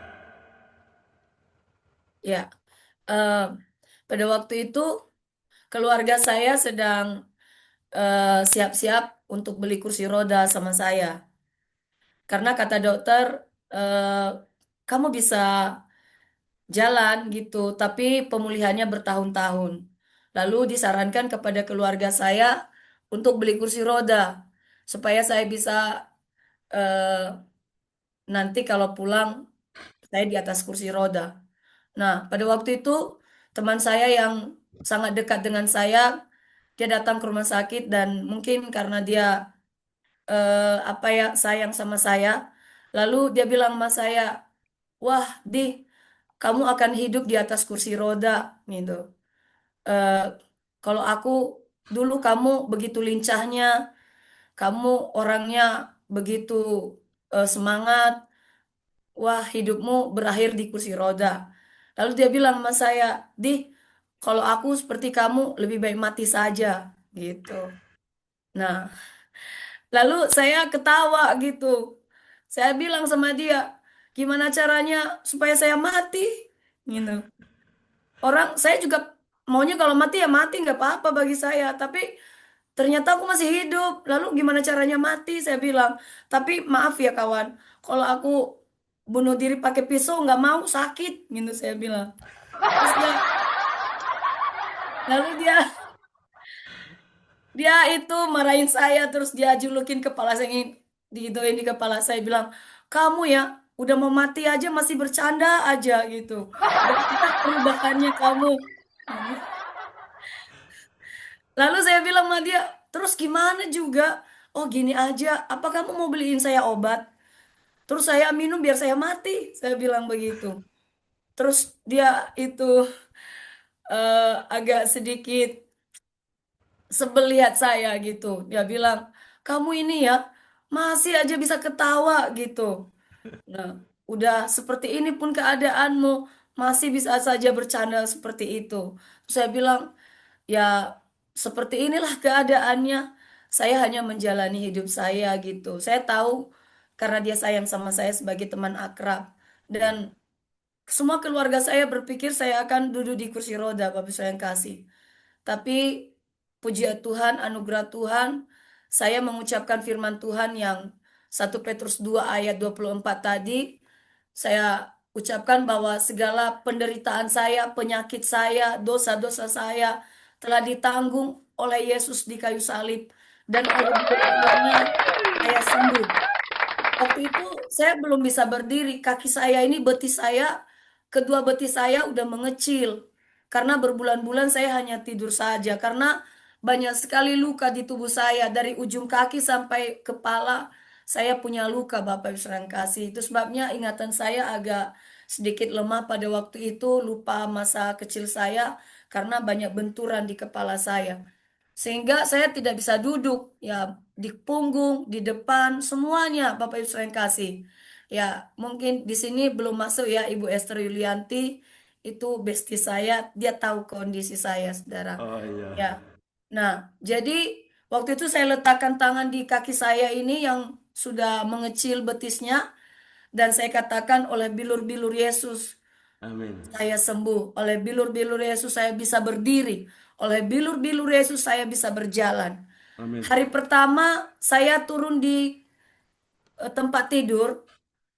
ya. Eh, pada waktu itu keluarga saya sedang siap-siap untuk beli kursi roda sama saya. Karena kata dokter, eh, kamu bisa jalan gitu, tapi pemulihannya bertahun-tahun. Lalu disarankan kepada keluarga saya untuk beli kursi roda, supaya saya bisa eh, nanti kalau pulang, saya di atas kursi roda. Nah, pada waktu itu teman saya yang sangat dekat dengan saya, dia datang ke rumah sakit dan mungkin karena dia apa ya sayang sama saya. Lalu dia bilang sama saya, wah Di, kamu akan hidup di atas kursi roda gitu. Eh, kalau aku dulu kamu begitu lincahnya, kamu orangnya begitu semangat, wah hidupmu berakhir di kursi roda. Lalu dia bilang sama saya, Di, kalau aku seperti kamu lebih baik mati saja gitu. Nah, lalu saya ketawa gitu. Saya bilang sama dia, gimana caranya supaya saya mati? Gitu. Orang saya juga maunya kalau mati ya mati nggak apa-apa bagi saya. Tapi ternyata aku masih hidup. Lalu gimana caranya mati? Saya bilang. Tapi maaf ya kawan, kalau aku bunuh diri pakai pisau nggak mau sakit. Gitu saya bilang. Terus lalu dia itu marahin saya terus dia julukin kepala saya digituin di kepala saya bilang kamu ya udah mau mati aja masih bercanda aja gitu bagaimana perubahannya kamu. Lalu saya bilang sama dia terus gimana juga, oh gini aja apa kamu mau beliin saya obat terus saya minum biar saya mati, saya bilang begitu. Terus dia itu agak sedikit sebel lihat saya gitu. Dia bilang, kamu ini ya masih aja bisa ketawa gitu. Nah, udah seperti ini pun keadaanmu masih bisa saja bercanda seperti itu. Terus saya bilang, ya seperti inilah keadaannya. Saya hanya menjalani hidup saya gitu. Saya tahu karena dia sayang sama saya sebagai teman akrab. Dan Ya, semua keluarga saya berpikir saya akan duduk di kursi roda, Bapak saya yang kasih. Tapi puji Tuhan, anugerah Tuhan, saya mengucapkan firman Tuhan yang 1 Petrus 2 ayat 24 tadi, saya ucapkan bahwa segala penderitaan saya, penyakit saya, dosa-dosa saya, telah ditanggung oleh Yesus di kayu salib dan oleh bilur-bilurnya saya sembuh. Waktu itu saya belum bisa berdiri, kaki saya ini betis saya, kedua betis saya udah mengecil. Karena berbulan-bulan saya hanya tidur saja, karena banyak sekali luka di tubuh saya, dari ujung kaki sampai kepala, saya punya luka Bapak Ibu saudara yang kasih. Itu sebabnya ingatan saya agak sedikit lemah pada waktu itu, lupa masa kecil saya, karena banyak benturan di kepala saya. Sehingga saya tidak bisa duduk, ya di punggung, di depan, semuanya Bapak Ibu sekalian kasih. Ya, mungkin di sini belum masuk ya Ibu Esther Yulianti, itu besti saya, dia tahu kondisi saya, saudara. Oh iya. Ya, nah jadi waktu itu saya letakkan tangan di kaki saya ini yang sudah mengecil betisnya, dan saya katakan oleh bilur-bilur Yesus, Amin. saya sembuh. Oleh bilur-bilur Yesus saya bisa berdiri. Oleh bilur-bilur Yesus saya bisa berjalan. Amin. Hari pertama saya turun di tempat tidur,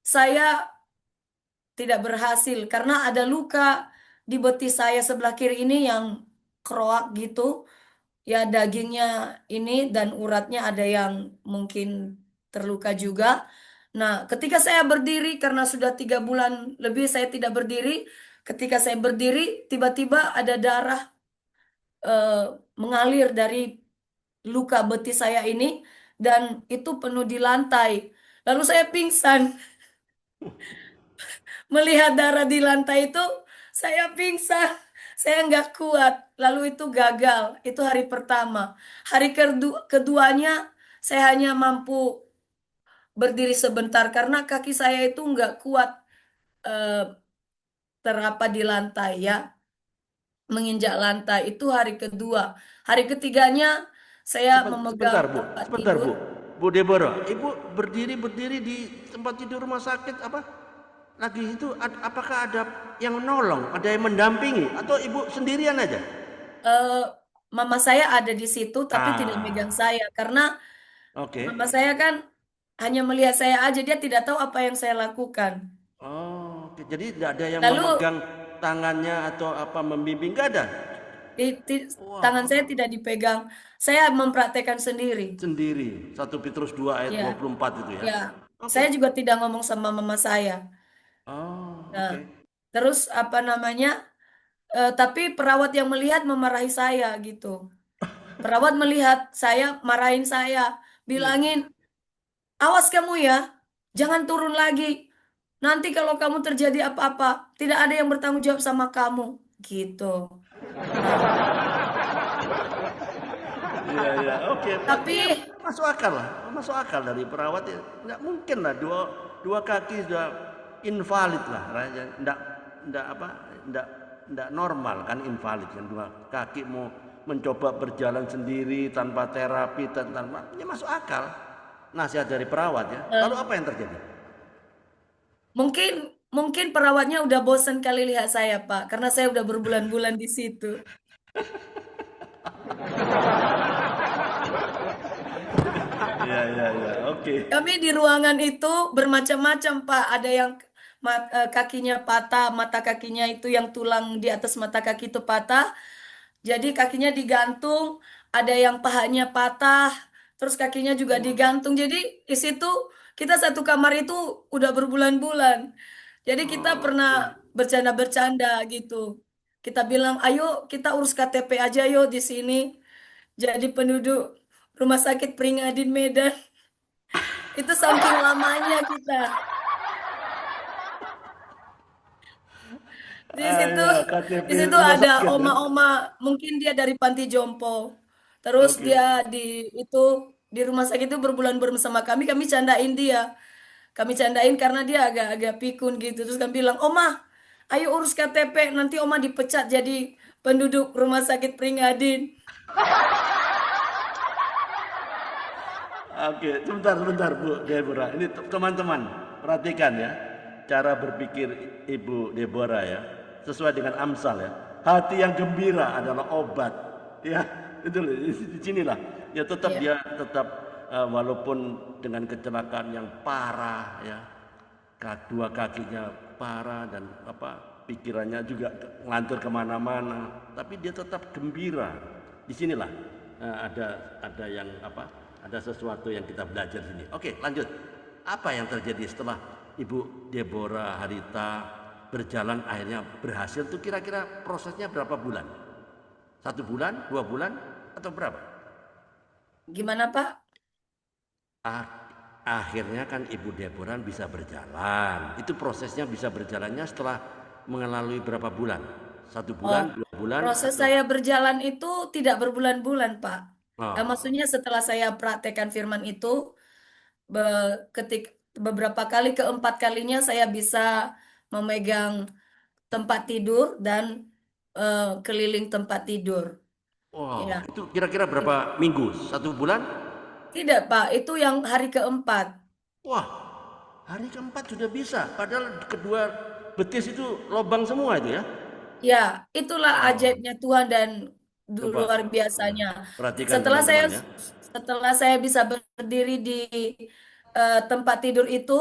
saya tidak berhasil karena ada luka di betis saya sebelah kiri ini yang kroak gitu. Ya dagingnya ini dan uratnya ada yang mungkin terluka juga. Nah, ketika saya berdiri karena sudah 3 bulan lebih saya tidak berdiri, ketika saya berdiri tiba-tiba ada darah eh, mengalir dari luka betis saya ini dan itu penuh di lantai. Lalu saya pingsan. Melihat darah di lantai itu, saya pingsan. Saya nggak kuat. Lalu itu gagal. Itu hari pertama. Hari keduanya, saya hanya mampu berdiri sebentar karena kaki saya itu nggak kuat eh, terapa di lantai ya, menginjak lantai. Itu hari kedua. Hari ketiganya, saya memegang Sebentar Bu, tempat sebentar tidur. Bu. Bu Deborah, Ibu berdiri di tempat tidur rumah sakit apa? Lagi itu apakah ada yang menolong, ada yang mendampingi atau Ibu sendirian aja? Eh, Mama saya ada di situ tapi tidak megang Ah, saya karena oke. mama saya kan hanya melihat saya aja, dia tidak tahu apa yang saya lakukan. Oh, oke. Jadi tidak ada yang Lalu memegang tangannya atau apa membimbing, nggak ada? tangan saya Wah, tidak dipegang. Saya mempraktekkan sendiri. sendiri. 1 Petrus 2 ayat Ya, 24 itu ya. ya. Oke. Saya juga tidak ngomong sama mama saya. Oh, Nah, oke. terus apa namanya? Tapi perawat yang melihat memarahi saya gitu. Perawat melihat saya, marahin saya, Iya. bilangin, awas kamu ya, jangan turun lagi. Nanti kalau kamu terjadi apa-apa, tidak ada yang bertanggung jawab sama kamu. Gitu. Nah, Iya, iya. Oke, tapi ya, masuk akal lah. Masuk akal dari perawat ya. Nggak mungkin lah dua kaki sudah invalid lah. Nggak apa, nggak, nggak normal kan invalid kan dua kaki mau mencoba berjalan sendiri tanpa terapi tanpa ya masuk akal. Nasihat dari perawat ya. Lalu eh, apa yang terjadi? mungkin mungkin perawatnya udah bosan kali lihat saya, Pak, karena saya udah berbulan-bulan di situ. Iya, iya, iya. Oke. Kami di ruangan itu bermacam-macam, Pak. Ada yang kakinya patah, mata kakinya itu yang tulang di atas mata kaki itu patah. Jadi kakinya digantung, ada yang pahanya patah, terus kakinya juga digantung. Jadi di situ kita satu kamar itu udah berbulan-bulan. Jadi kita pernah Oke. bercanda-bercanda gitu. Kita bilang, ayo kita urus KTP aja yuk di sini. Jadi penduduk Rumah Sakit Pringadin Medan. Itu saking lamanya kita. Di situ, Ya, KTP di situ rumah ada sakit ya. oma-oma, mungkin dia dari panti jompo. Terus Oke. dia itu di rumah sakit itu berbulan-bulan bersama kami, kami candain dia. Kami candain karena dia agak-agak pikun gitu. Terus kami bilang, "Oma, ayo urus KTP, nanti Oma dipecat jadi penduduk Rumah Sakit Pringadin." Oke, sebentar Bu Deborah. Ini teman-teman, perhatikan ya. Cara berpikir Ibu Deborah ya. Sesuai dengan Amsal ya. Hati yang gembira adalah obat. Ya, itu loh, di sinilah. Ya tetap Iya. dia tetap walaupun dengan kecelakaan yang parah ya. Dua kakinya parah dan pikirannya juga ngelantur kemana-mana, tapi dia tetap gembira. Disinilah ada yang ada sesuatu yang kita belajar sini. Oke, lanjut. Apa yang terjadi setelah Ibu Deborah Harita berjalan akhirnya berhasil tuh, kira-kira prosesnya berapa bulan? 1 bulan, 2 bulan, atau berapa? Gimana Pak? Akhirnya kan Ibu Deborah bisa berjalan. Itu prosesnya bisa berjalannya setelah melalui berapa bulan? 1 bulan, Oh, 2 bulan, proses atau saya berjalan itu tidak berbulan-bulan, Pak. oh, Maksudnya setelah saya praktekkan firman itu, beberapa kali, keempat kalinya saya bisa memegang tempat tidur dan keliling tempat tidur. wow, Ya, itu kira-kira berapa minggu? 1 bulan? tidak, Pak. Itu yang hari keempat. Wah, hari keempat sudah bisa. Padahal kedua betis itu lobang semua itu ya. Ya, itulah Wow, ajaibnya Tuhan dan coba luar ya, biasanya. perhatikan Setelah saya teman-teman ya. setelah saya bisa berdiri di tempat tidur itu,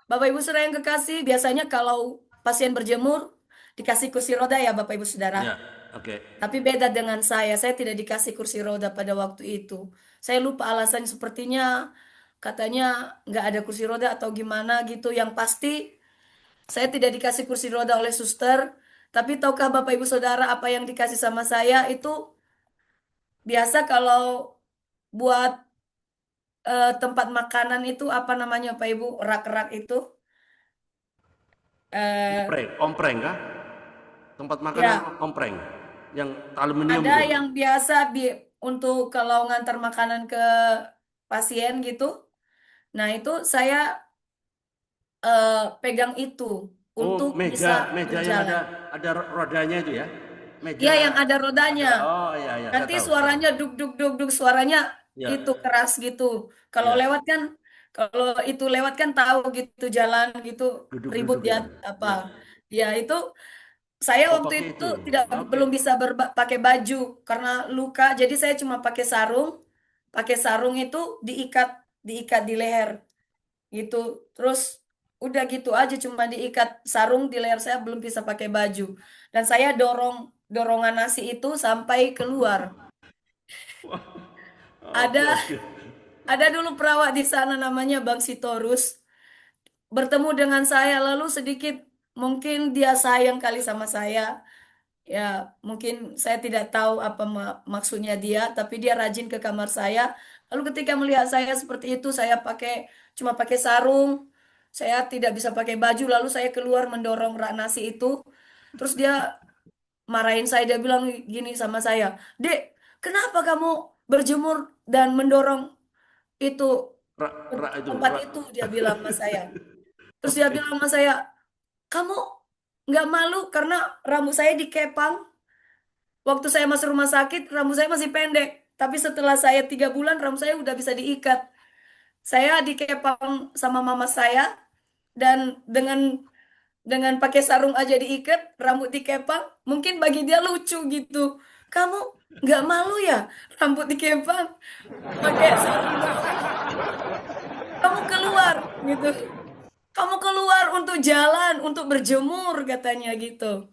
Bapak Ibu Saudara yang kekasih, biasanya kalau pasien berjemur dikasih kursi roda ya Bapak Ibu Saudara. Ya, oke. Tapi beda dengan saya tidak dikasih kursi roda pada waktu itu. Saya lupa alasan, sepertinya katanya nggak ada kursi roda atau gimana gitu. Yang pasti saya tidak dikasih kursi roda oleh suster. Tapi tahukah Bapak Ibu Saudara apa yang dikasih sama saya itu biasa kalau buat tempat makanan itu apa namanya Pak Ibu, rak-rak itu. eh Ompreng, ompreng kah? Tempat makanan ya, ompreng yang aluminium ada itu. yang biasa untuk kalau ngantar makanan ke pasien gitu. Nah, itu saya pegang itu Oh, untuk bisa meja yang berjalan. ada rodanya itu ya. Ya, Meja yang ada rodanya. ada. Oh iya iya, saya Nanti tahu, saya tahu. suaranya duk duk duk duk, suaranya Ya, itu keras gitu. Kalau ya. lewat kan, kalau itu lewat kan tahu gitu jalan gitu ribut Duduk-duduk ya ya. apa. Ya. Ya itu saya Oh, waktu pakai itu itu. tidak Oke. belum bisa pakai baju karena luka. Jadi saya cuma pakai sarung. Pakai sarung itu diikat diikat di leher gitu. Terus udah gitu aja, cuma diikat sarung di leher, saya belum bisa pakai baju. Dan saya dorongan nasi itu sampai keluar. Oke, Ada oke. ada dulu perawat di sana namanya Bang Sitorus bertemu dengan saya, lalu sedikit mungkin dia sayang kali sama saya. Ya, mungkin saya tidak tahu apa maksudnya dia, tapi dia rajin ke kamar saya. Lalu ketika melihat saya seperti itu, saya cuma pakai sarung, saya tidak bisa pakai baju, lalu saya keluar mendorong rak nasi itu. Terus dia marahin saya, dia bilang gini sama saya, "Dek, kenapa kamu berjemur dan mendorong itu Rak, rak itu, tempat rak. itu?" Dia bilang sama saya. Terus dia Oke. bilang sama saya, "Kamu nggak malu karena rambut saya dikepang?" Waktu saya masuk rumah sakit, rambut saya masih pendek. Tapi setelah saya 3 bulan, rambut saya udah bisa diikat. Saya dikepang sama mama saya, dan dengan pakai sarung aja diikat, rambut dikepang, mungkin bagi dia lucu gitu. Kamu nggak malu ya, rambut dikepang, pakai sarung doang. Kamu keluar gitu. Kamu keluar untuk jalan, untuk berjemur katanya gitu.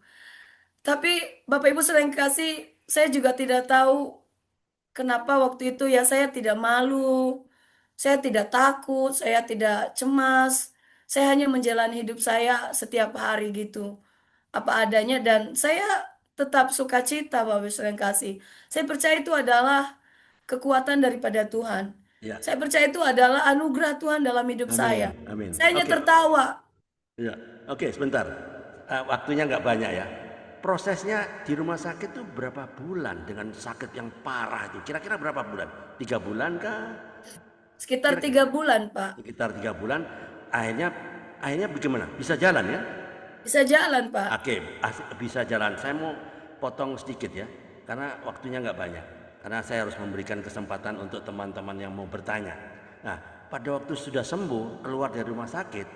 Tapi Bapak Ibu sering kasih, saya juga tidak tahu kenapa waktu itu ya saya tidak malu, saya tidak takut, saya tidak cemas. Saya hanya menjalani hidup saya setiap hari gitu. Apa adanya, dan saya tetap sukacita Bapak Ibu sekalian kasih. Saya percaya itu adalah kekuatan daripada Tuhan. Ya. Saya percaya itu adalah anugerah Tuhan dalam hidup saya. Amin, amin. Saya hanya Oke. tertawa. Ya. Oke, sebentar. Waktunya nggak banyak ya. Prosesnya di rumah sakit tuh berapa bulan dengan sakit yang parah itu? Kira-kira berapa bulan? 3 bulan kah? Sekitar Kira-kira 3 bulan, Pak. sekitar 3 bulan. Akhirnya, akhirnya bagaimana? Bisa jalan ya? Bisa jalan, Pak. Oke, bisa jalan. Saya mau potong sedikit ya, karena waktunya nggak banyak. Karena saya harus memberikan kesempatan untuk teman-teman yang mau bertanya. Nah, pada waktu sudah sembuh, keluar dari rumah sakit,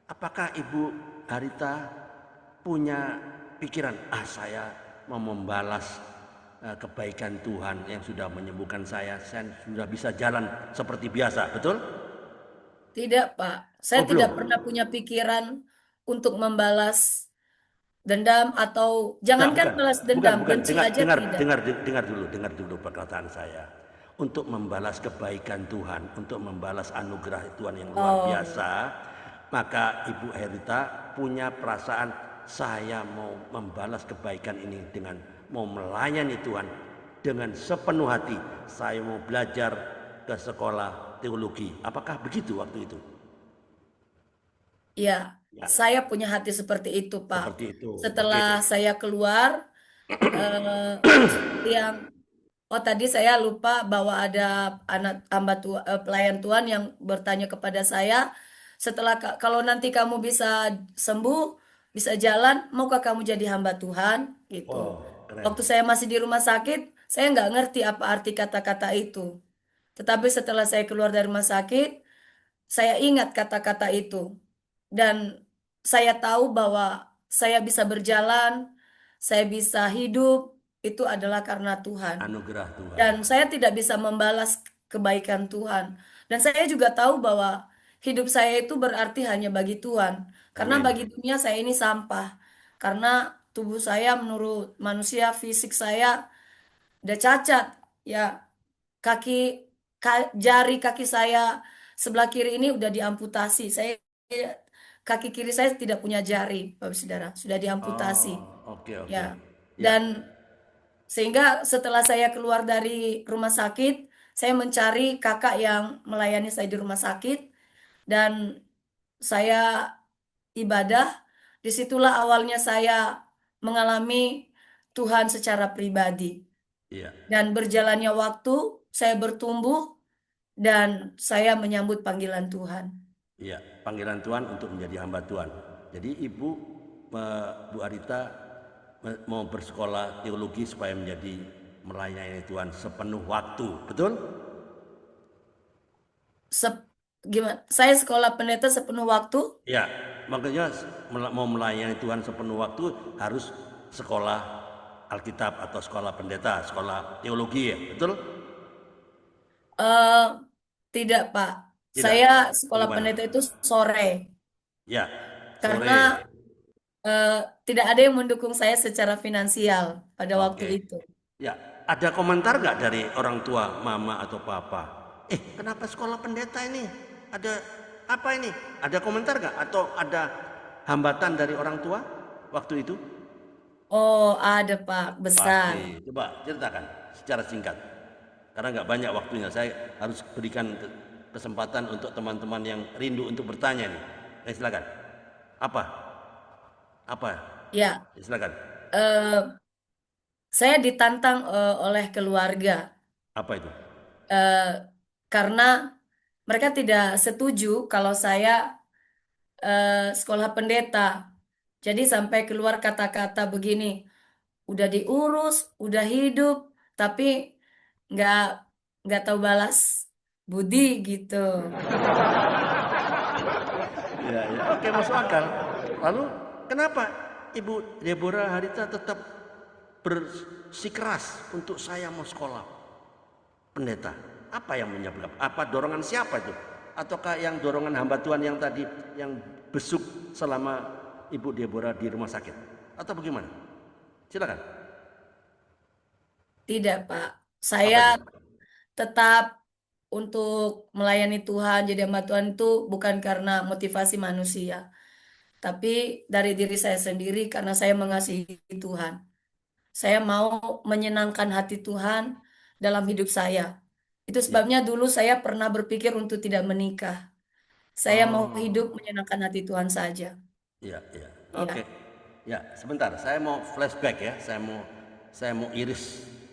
apakah Ibu Harita punya pikiran, saya mau membalas kebaikan Tuhan yang sudah menyembuhkan saya sudah bisa jalan seperti biasa, betul? Tidak, Pak. Saya Oh tidak belum. pernah punya pikiran untuk membalas dendam atau Enggak, jangankan bukan, balas bukan, dendam, bukan. benci Dengar, aja dengar, tidak. dengar, dengar dulu perkataan saya. Untuk membalas kebaikan Tuhan, untuk membalas anugerah Tuhan yang luar Oh, biasa, maka Ibu Herita punya perasaan saya mau membalas kebaikan ini dengan mau melayani Tuhan dengan sepenuh hati. Saya mau belajar ke sekolah teologi. Apakah begitu waktu itu? ya, Ya, saya punya hati seperti itu, Pak. seperti itu. Oke. Setelah saya keluar, eh, seperti yang oh tadi saya lupa bahwa ada anak hamba Tuhan, pelayan Tuhan yang bertanya kepada saya, setelah kalau nanti kamu bisa sembuh, bisa jalan, maukah kamu jadi hamba Tuhan? Gitu. Oh, keren. Waktu saya masih di rumah sakit, saya nggak ngerti apa arti kata-kata itu. Tetapi setelah saya keluar dari rumah sakit, saya ingat kata-kata itu. Dan saya tahu bahwa saya bisa berjalan, saya bisa hidup, itu adalah karena Tuhan. Anugerah Tuhan. Dan saya tidak bisa membalas kebaikan Tuhan. Dan saya juga tahu bahwa hidup saya itu berarti hanya bagi Tuhan. Karena Amin. bagi dunia saya ini sampah. Karena tubuh saya menurut manusia fisik saya udah cacat. Ya, kaki jari kaki saya sebelah kiri ini udah diamputasi. Kaki kiri saya tidak punya jari, Bapak Saudara, sudah diamputasi. Oh, oke, Ya. oke. Ya, Dan sehingga setelah saya keluar dari rumah sakit, saya mencari kakak yang melayani saya di rumah sakit dan saya ibadah. Disitulah awalnya saya mengalami Tuhan secara pribadi. iya, Dan berjalannya waktu, saya bertumbuh dan saya menyambut panggilan Tuhan. iya. Panggilan Tuhan untuk menjadi hamba Tuhan. Jadi Ibu, Bu Arita mau bersekolah teologi supaya menjadi melayani Tuhan sepenuh waktu, betul? Sep- Gimana? Saya sekolah pendeta sepenuh waktu. Ya, makanya mau melayani Tuhan sepenuh waktu harus sekolah Alkitab atau sekolah pendeta, sekolah teologi ya, betul? Eh, tidak, Pak. Tidak. Saya sekolah Bagaimana? pendeta itu sore Ya, karena sore. eh, tidak ada yang mendukung saya secara finansial pada waktu Oke. itu. Ya, ada komentar nggak dari orang tua, mama atau papa? Kenapa sekolah pendeta ini? Ada apa ini? Ada komentar nggak? Atau ada hambatan dari orang tua waktu itu? Oh, ada, Pak, besar. Pasti. Coba ceritakan secara singkat. Karena nggak banyak waktunya. Saya harus berikan kesempatan untuk teman-teman yang rindu untuk bertanya nih. Silakan. Apa? Apa? Ya, Silakan. eh, saya ditantang oleh keluarga Apa itu? eh, karena mereka tidak setuju kalau saya sekolah pendeta. Jadi sampai keluar kata-kata begini, udah diurus, udah hidup, tapi nggak nggak tahu balas budi gitu. Ya, ya. Oke, masuk akal. Lalu kenapa Ibu Deborah Harita tetap bersikeras untuk saya mau sekolah pendeta? Apa yang menyebabkan? Apa dorongan siapa itu? Ataukah yang dorongan hamba Tuhan yang tadi yang besuk selama Ibu Deborah di rumah sakit? Atau bagaimana? Silakan. Tidak, Pak. Apa Saya itu? tetap untuk melayani Tuhan, jadi hamba Tuhan itu bukan karena motivasi manusia, tapi dari diri saya sendiri karena saya mengasihi Tuhan. Saya mau menyenangkan hati Tuhan dalam hidup saya. Itu Ya. sebabnya dulu saya pernah berpikir untuk tidak menikah. Saya mau hidup Oh, menyenangkan hati Tuhan saja. iya, iya. Oke. Iya. Ya, sebentar. Saya mau flashback ya. Saya mau iris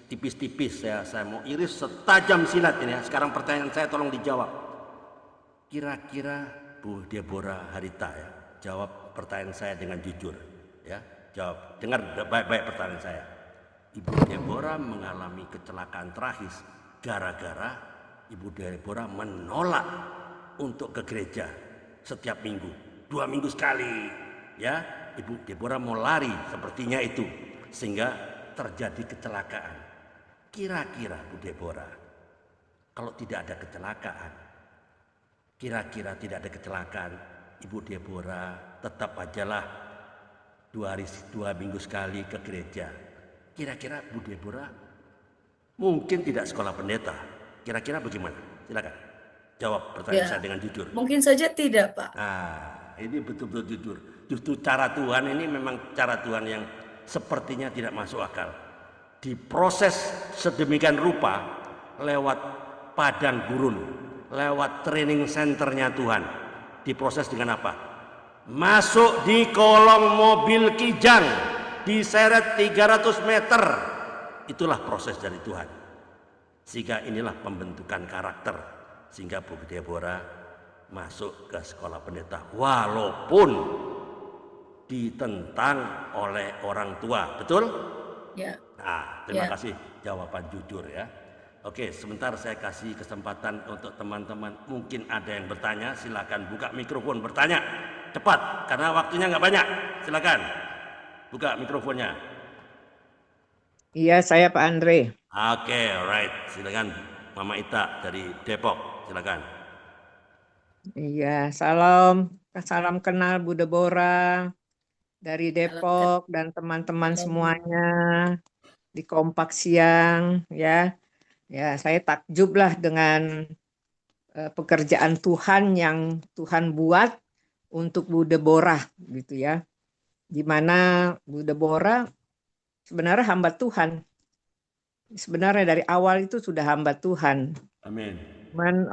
tipis-tipis ya. Saya mau iris setajam silat ini ya. Sekarang pertanyaan saya tolong dijawab. Kira-kira Bu Deborah Harita ya, jawab pertanyaan saya dengan jujur ya. Jawab. Dengar baik-baik pertanyaan saya. Ibu Deborah mengalami kecelakaan tragis gara-gara Ibu Deborah menolak untuk ke gereja setiap minggu, 2 minggu sekali, ya. Ibu Deborah mau lari sepertinya itu, sehingga terjadi kecelakaan. Kira-kira Bu Deborah, kalau tidak ada kecelakaan, kira-kira tidak ada kecelakaan, Ibu Deborah tetap ajalah 2 minggu sekali ke gereja. Kira-kira Bu Deborah mungkin tidak sekolah pendeta. Kira-kira bagaimana? Silakan jawab pertanyaan saya Ya, dengan jujur. mungkin saja tidak, Pak. Nah, ini betul-betul jujur. Justru cara Tuhan ini memang cara Tuhan yang sepertinya tidak masuk akal. Diproses sedemikian rupa lewat padang gurun, lewat training centernya Tuhan. Diproses dengan apa? Masuk di kolong mobil Kijang, diseret 300 meter. Itulah proses dari Tuhan. Sehingga inilah pembentukan karakter. Sehingga Bu Deborah masuk ke sekolah pendeta walaupun ditentang oleh orang tua. Betul? Ya, Nah, terima ya. kasih jawaban jujur ya. Oke, sebentar saya kasih kesempatan untuk teman-teman. Mungkin ada yang bertanya, silakan buka mikrofon bertanya. Cepat, karena waktunya nggak banyak. Silakan, buka mikrofonnya. Iya, saya Pak Andre. Oke, alright. Silakan, Mama Ita dari Depok. Silakan. Iya, salam kenal Bu Deborah dari Salam kenal. Depok dan teman-teman semuanya di Kompak Siang ya. Ya, saya takjub lah dengan pekerjaan Tuhan yang Tuhan buat untuk Bu Deborah gitu ya. Di mana Bu Deborah sebenarnya hamba Tuhan. Sebenarnya dari awal itu sudah hamba Tuhan. Amin. Cuman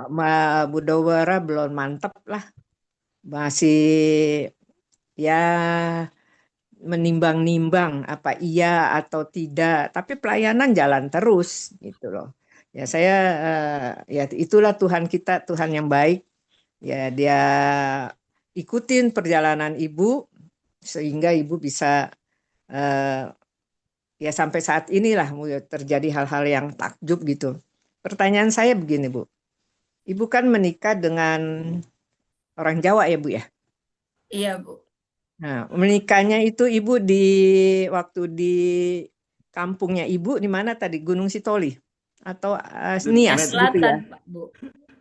Bu Deborah belum mantep lah. Masih ya menimbang-nimbang apa iya atau tidak, tapi pelayanan jalan terus gitu loh. Ya saya ya itulah Tuhan kita, Tuhan yang baik. Ya dia ikutin perjalanan Ibu sehingga Ibu bisa ya sampai saat inilah terjadi hal-hal yang takjub gitu. Pertanyaan saya begini, Bu. Ibu kan menikah dengan orang Jawa ya, Bu ya? Iya, Bu. Nah, menikahnya itu Ibu waktu di kampungnya Ibu di mana tadi? Gunung Sitoli atau Nias Nias gitu Selatan, ya? Pak, Bu.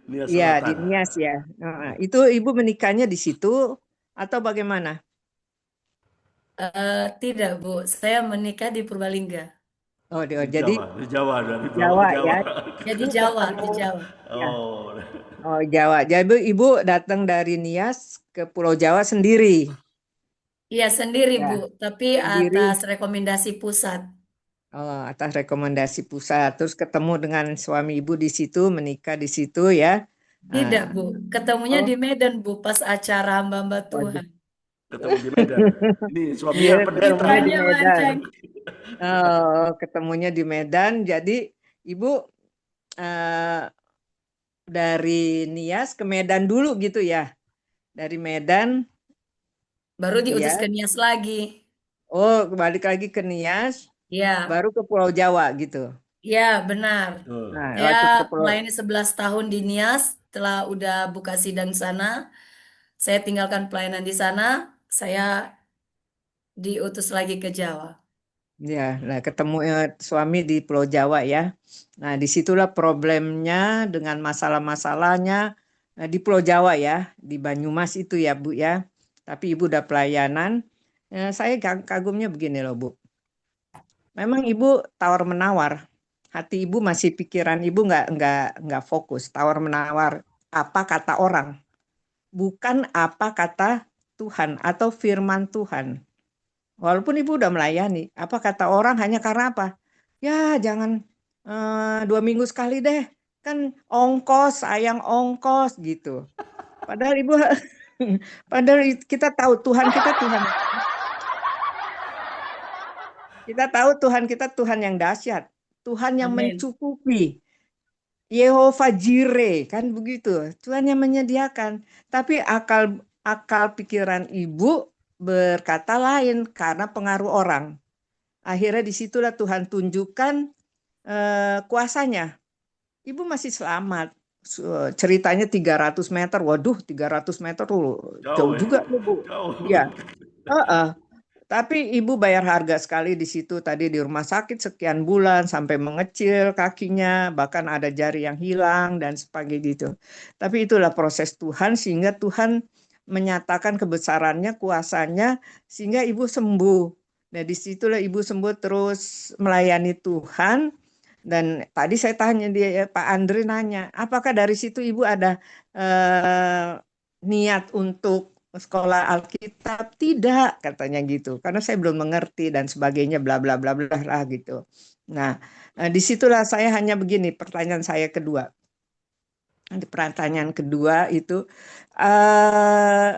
Nias Iya, di Selatan. Nias ya. Nah, itu Ibu menikahnya di situ atau bagaimana? Tidak, Bu. Saya menikah di Purbalingga. Oh, Di jadi Jawa, di Jawa, dari Jawa ke Jawa Jawa. ya. Ya, di Itu Jawa, ketemu di Jawa. ya. Oh, Oh, Jawa. Jadi Ibu datang dari Nias ke Pulau Jawa sendiri. Iya, sendiri, Bu. Ya, Tapi atas sendiri. rekomendasi pusat. Oh, atas rekomendasi pusat. Terus ketemu dengan suami Ibu di situ, menikah di situ ya. Tidak, Nah, Bu. Ketemunya oh, di Medan, Bu. Pas acara hamba-hamba waduh. Tuhan. ketemu di Medan. Ini Iya, suaminya pendeta ketemunya di ini. Ceritanya Medan. panjang. Oh, ketemunya di Medan. Jadi Ibu eh, dari Nias ke Medan dulu gitu ya. Dari Medan, Baru diutus ya. ke Nias lagi. Oh, balik lagi ke Nias, Ya, baru ke Pulau Jawa gitu. ya benar. Betul. Nah, Saya waktu ke Pulau, melayani 11 tahun di Nias. Setelah udah buka sidang sana, saya tinggalkan pelayanan di sana. Saya diutus lagi ke Jawa. ya, nah ketemu suami di Pulau Jawa ya. Nah, disitulah problemnya dengan masalah-masalahnya di Pulau Jawa ya, di Banyumas itu ya Bu ya. Tapi Ibu udah pelayanan. Saya kagumnya begini loh Bu. Memang Ibu tawar menawar. Hati Ibu masih pikiran Ibu nggak fokus. Tawar menawar apa kata orang, bukan apa kata Tuhan atau firman Tuhan. Walaupun Ibu udah melayani, apa kata orang hanya karena apa? Ya jangan 2 minggu sekali deh, kan ongkos, sayang ongkos gitu. Padahal Ibu, padahal kita tahu Tuhan kita Tuhan, kita tahu Tuhan kita Tuhan yang dahsyat, Tuhan yang Amin. mencukupi, Yehova Jireh, kan begitu. Tuhan yang menyediakan. Tapi akal akal pikiran Ibu berkata lain karena pengaruh orang. Akhirnya disitulah Tuhan tunjukkan kuasanya. Ibu masih selamat. Ceritanya 300 meter. Waduh, 300 meter tuh Jauh jauh ya. juga tuh, Bu. Jauh. Iya. Heeh. Tapi Ibu bayar harga sekali di situ tadi di rumah sakit sekian bulan sampai mengecil kakinya, bahkan ada jari yang hilang dan sebagainya gitu. Tapi itulah proses Tuhan sehingga Tuhan menyatakan kebesarannya, kuasanya, sehingga ibu sembuh. Nah, disitulah ibu sembuh terus melayani Tuhan. Dan tadi saya tanya dia, Pak Andre nanya, apakah dari situ ibu ada niat untuk sekolah Alkitab? Tidak, katanya gitu. Karena saya belum mengerti dan sebagainya, bla bla bla bla lah gitu. Nah, disitulah saya hanya begini, pertanyaan saya kedua. Di pertanyaan kedua itu, eh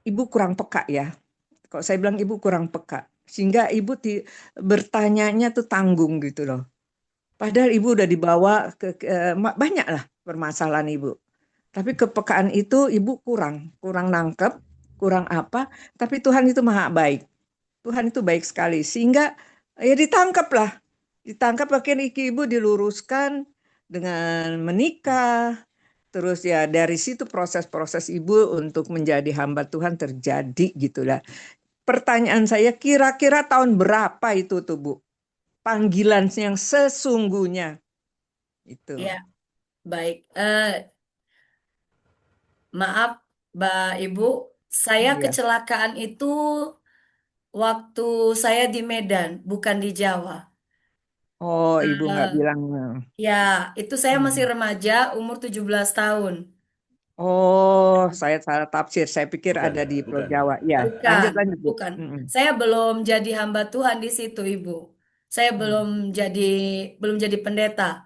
ibu kurang peka ya. Kalau saya bilang ibu kurang peka, sehingga ibu bertanyanya tuh tanggung gitu loh. Padahal ibu udah dibawa banyak lah permasalahan ibu. Tapi kepekaan itu ibu kurang nangkep, kurang apa. Tapi Tuhan itu maha baik. Tuhan itu baik sekali. Sehingga ya ditangkap lah. Ditangkap akhirnya ibu diluruskan dengan menikah. Terus ya dari situ proses-proses ibu untuk menjadi hamba Tuhan terjadi gitulah. Pertanyaan saya kira-kira tahun berapa itu tuh Bu? Panggilan yang sesungguhnya itu. Ya, baik. Maaf, Mbak Ibu, saya Iya. kecelakaan itu waktu saya di Medan, bukan di Jawa. Oh, ibu nggak Eh, bilang. ya, itu saya masih Hmm. remaja, umur 17 tahun. Oh, saya salah tafsir. Saya pikir Bukan ada ya, di Pulau bukan. Jawa. Ya, Bukan, lanjut lanjut Bu. bukan. Mm-mm. Saya belum jadi hamba Tuhan di situ, Ibu. Saya Hmm. belum jadi pendeta.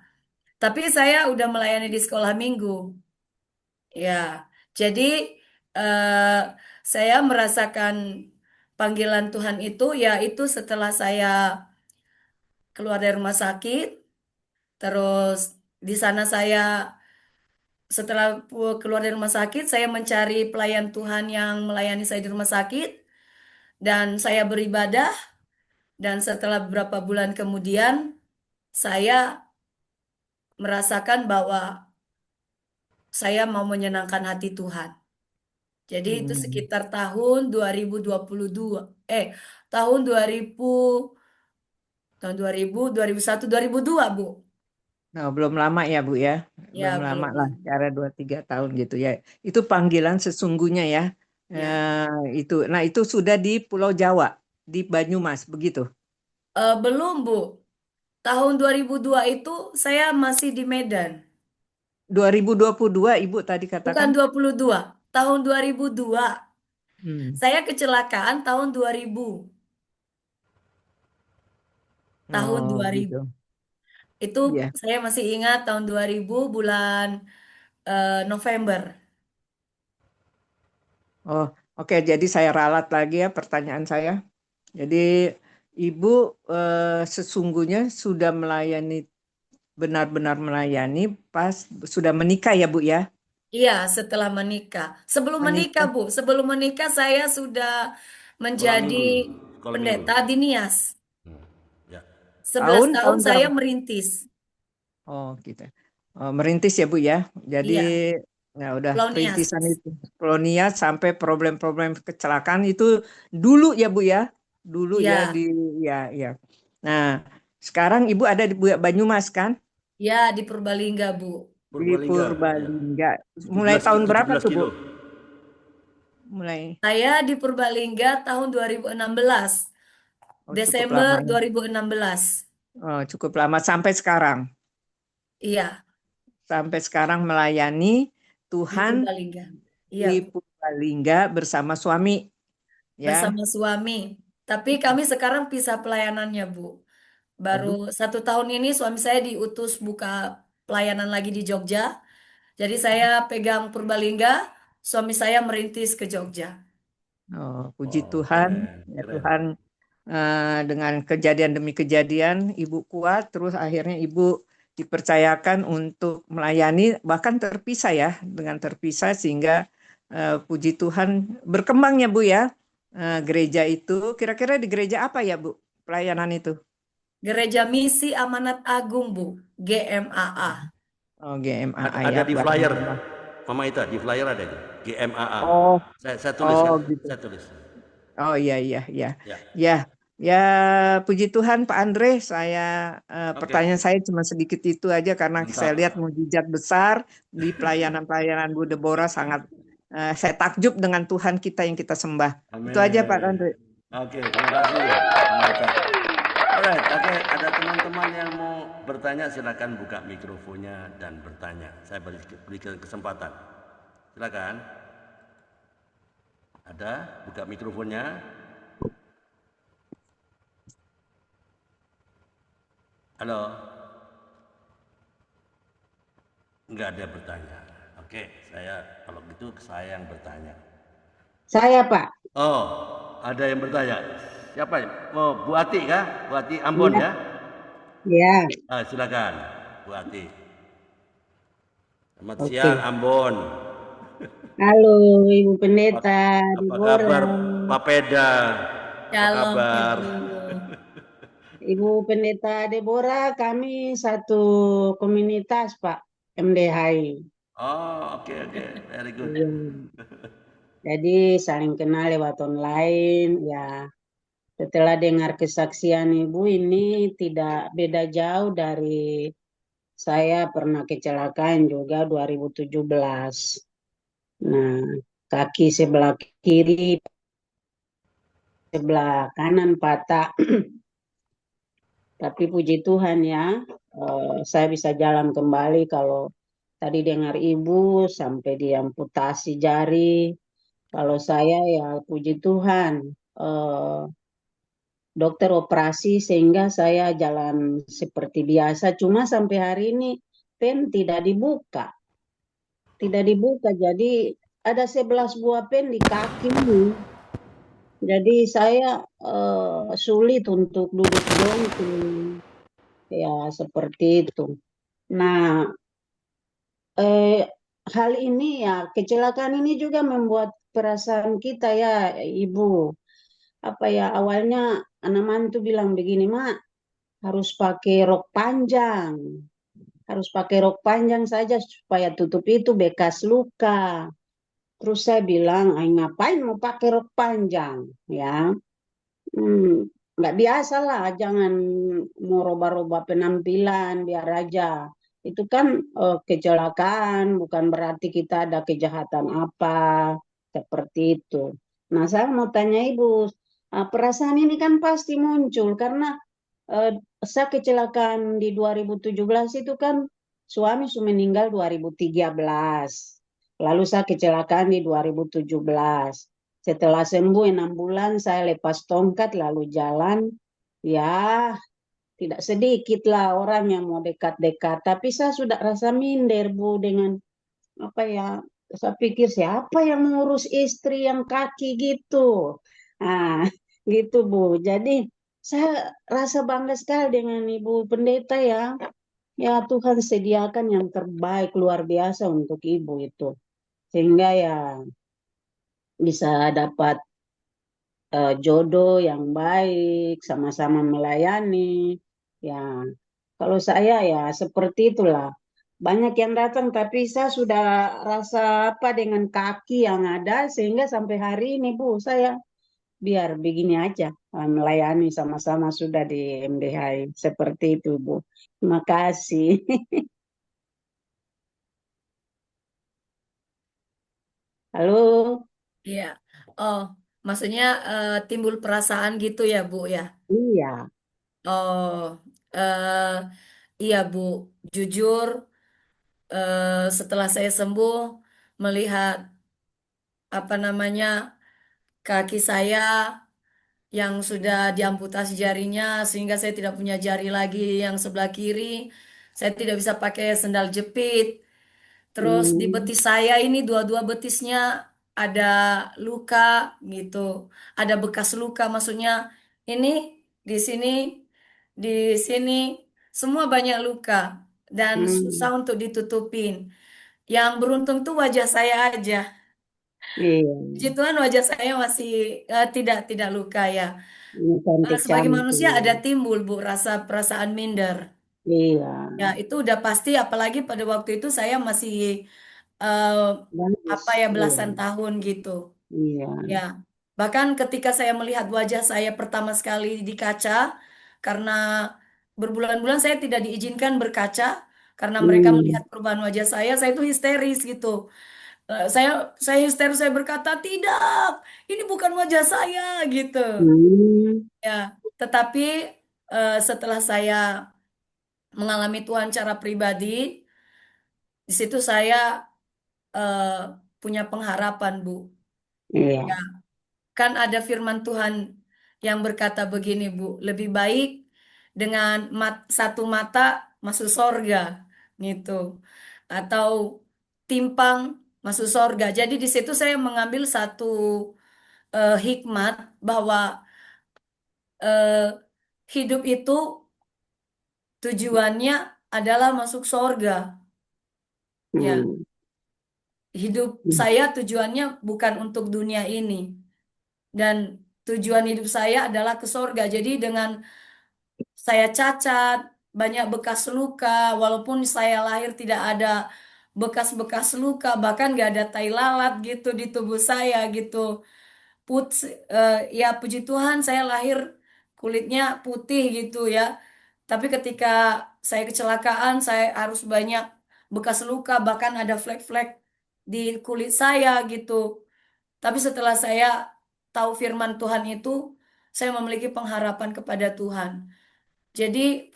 Tapi saya udah melayani di sekolah minggu. Ya, jadi eh, saya merasakan panggilan Tuhan itu yaitu setelah saya keluar dari rumah sakit, terus di sana saya setelah keluar dari rumah sakit, saya mencari pelayan Tuhan yang melayani saya di rumah sakit dan saya beribadah dan setelah beberapa bulan kemudian saya merasakan bahwa saya mau menyenangkan hati Tuhan. Jadi itu Hmm. sekitar tahun 2022. Tahun 2000, tahun 2000, 2001, 2002, Bu. Nah, belum lama ya Bu ya. Belum Ya, lama belum lah, lama. cara 2-3 tahun gitu ya. Itu panggilan sesungguhnya ya. Ya. Itu. Nah, itu sudah di Pulau Jawa, di Banyumas, begitu. Belum, Bu. Tahun 2002 itu saya masih di Medan. 2022 Ibu tadi Bukan katakan. 22, tahun 2002. Hmm. Saya kecelakaan tahun 2000. Tahun Oh, 2000. gitu. Itu Iya. saya masih ingat tahun 2000 bulan November. Oh, oke. Jadi saya ralat lagi ya pertanyaan saya. Jadi Ibu sesungguhnya sudah melayani, benar-benar melayani pas sudah menikah ya Bu ya? Iya, setelah menikah. Sebelum menikah, Menikah. Bu. Sebelum menikah saya sudah Sekolah menjadi minggu, sekolah minggu. pendeta di Nias. Hmm. Ya. 11 Tahun tahun tahun saya berapa? merintis. Oh, gitu. Oh, merintis ya Bu ya. Jadi Iya, ya udah Pulau Nias. perintisan itu kolonial sampai problem-problem kecelakaan itu dulu ya Bu ya. Dulu ya Iya, ya ya. Nah, sekarang Ibu ada di Banyumas kan? ya di Purbalingga, Bu. Di Purbalingga, ya. Purbalingga. Mulai 17 tahun berapa 17 tuh Bu? kilo. Mulai. Saya di Purbalingga tahun 2016. Oh, cukup Desember lama ya. 2016. Oh, cukup lama sampai sekarang. Iya, Sampai sekarang melayani di Tuhan Purbalingga. Iya, di Bu. Purbalingga bersama suami ya. Bersama suami. Tapi kami sekarang pisah pelayanannya, Bu. Baru Waduh. 1 tahun ini suami saya diutus buka pelayanan lagi di Jogja. Jadi saya pegang Purbalingga, suami saya merintis ke Jogja. Oh, puji Oh, Tuhan, keren, ya keren. Tuhan, dengan kejadian demi kejadian Ibu kuat, terus akhirnya Ibu dipercayakan untuk melayani, bahkan terpisah ya, dengan terpisah sehingga puji Tuhan berkembangnya Bu ya, gereja itu. Kira-kira di gereja apa ya Bu pelayanan itu? Gereja Misi Amanat Agung, Bu. GMAA. Oh, Ada, GMAA ada ya, di flyer, Banyumas. Mama Ita, di flyer ada itu. GMAA. Oh, Saya tulis oh kan? gitu. Saya tulis. Oh iya iya iya. Ya. Ya, Ya, puji Tuhan Pak Andre, Oke, pertanyaan saya cuma sedikit itu aja karena saya lihat mantap. mujizat besar di pelayanan-pelayanan Bu Deborah sangat saya takjub dengan Tuhan kita yang kita sembah. Itu aja Pak Amin. Andre. Oke, terima kasih. Mantap. Alright, oke, ada teman-teman yang mau bertanya, silakan buka mikrofonnya dan bertanya. Saya berikan kesempatan. Silakan. Ada, buka mikrofonnya. Halo, nggak ada bertanya. Oke, kalau gitu saya yang bertanya. Saya, Pak. Oh, ada yang bertanya. Siapa? Oh, Bu Ati kah? Bu Ati Ambon Ya, ya? ya. Silakan, Bu Ati. Selamat siang Oke. Ambon. Halo, Ibu Apa, Pendeta apa kabar Deborah. Pak Peda? Apa Shalom kabar? Ibu. Ibu Pendeta Deborah, kami satu komunitas, Pak, MDHI. Oh, oke, oke. Very good. Iya. Jadi saling kenal lewat online, ya. Setelah dengar kesaksian Ibu ini tidak beda jauh dari saya pernah kecelakaan juga 2017. Nah, kaki sebelah kiri, sebelah kanan patah. Tapi puji Tuhan ya, saya bisa jalan kembali. Kalau tadi dengar ibu sampai diamputasi jari. Kalau saya ya puji Tuhan, eh, dokter operasi sehingga saya jalan seperti biasa. Cuma sampai hari ini pen tidak dibuka. Jadi ada 11 buah pen di kaki ini. Jadi saya sulit untuk duduk jongkok. Ya, seperti itu. Nah, eh, hal ini ya, kecelakaan ini juga membuat perasaan kita ya, Ibu. Apa ya, awalnya anak mantu bilang begini, Mak, harus pakai rok panjang. Harus pakai rok panjang saja supaya tutup itu bekas luka. Terus saya bilang, "Ay, ngapain mau pakai rok panjang?" Ya. Hmm, nggak biasa lah, jangan mau roba-roba penampilan, biar aja. Itu kan kecelakaan, bukan berarti kita ada kejahatan apa, seperti itu. Nah, saya mau tanya Ibu, perasaan ini kan pasti muncul karena eh, saya kecelakaan di 2017 itu kan suami sudah meninggal 2013. Lalu saya kecelakaan di 2017. Setelah sembuh 6 bulan saya lepas tongkat lalu jalan. Ya, tidak sedikit lah orang yang mau dekat-dekat. Tapi saya sudah rasa minder Bu dengan apa ya. Saya pikir siapa yang mengurus istri yang kaki gitu. Nah, gitu Bu. Jadi saya rasa bangga sekali dengan Ibu Pendeta ya. Ya Tuhan sediakan yang terbaik luar biasa untuk Ibu itu. Sehingga ya bisa dapat jodoh yang baik, sama-sama melayani. Ya, kalau saya ya seperti itulah. Banyak yang datang, tapi saya sudah rasa apa dengan kaki yang ada, sehingga sampai hari ini, Bu, saya biar begini aja, melayani sama-sama sudah di MDHI. Seperti itu, Bu. Terima kasih. Halo? Iya. Oh, maksudnya timbul perasaan gitu ya Bu ya? Iya. Oh, eh, iya Bu. Jujur, setelah saya sembuh, melihat apa namanya kaki saya yang sudah diamputasi jarinya sehingga saya tidak punya jari lagi yang sebelah kiri. Saya tidak bisa pakai sendal jepit. Terus di Hmm, betis saya ini dua-dua betisnya ada luka gitu. Ada bekas luka maksudnya ini di sini di sini semua banyak luka dan susah hmm, untuk ditutupin. Yang beruntung tuh wajah saya aja. iya. Puji Tuhan wajah saya masih tidak luka ya. Ini Sebagai manusia ada cantik-cantik. timbul Bu rasa perasaan minder. Iya. Ya itu udah pasti apalagi pada waktu itu saya masih eh, Bagus. apa ya Iya. belasan tahun gitu. Iya. Ya. Bahkan ketika saya melihat wajah saya pertama sekali di kaca, karena berbulan-bulan saya tidak diizinkan berkaca, karena mereka Hmm. melihat perubahan wajah saya itu histeris gitu. Saya histeris, saya berkata, tidak, ini bukan wajah saya gitu. Hmm. Ya, tetapi setelah saya mengalami Tuhan secara pribadi, di situ saya eh, punya pengharapan, Bu. Ya, Iya. kan ada firman Tuhan yang berkata begini, Bu, lebih baik dengan satu mata masuk sorga, gitu, atau timpang masuk sorga. Jadi di situ saya mengambil satu hikmat bahwa eh, hidup itu tujuannya adalah masuk sorga. Ya, Hmm. hidup saya tujuannya bukan untuk dunia ini. Dan tujuan hidup saya adalah ke sorga. Jadi dengan saya cacat, banyak bekas luka, walaupun saya lahir tidak ada bekas-bekas luka, bahkan gak ada tai lalat gitu di tubuh saya gitu. Put, ya puji Tuhan saya lahir kulitnya putih gitu ya. Tapi ketika saya kecelakaan, saya harus banyak bekas luka, bahkan ada flek-flek di kulit saya gitu. Tapi setelah saya tahu firman Tuhan itu, saya memiliki pengharapan kepada Tuhan. Jadi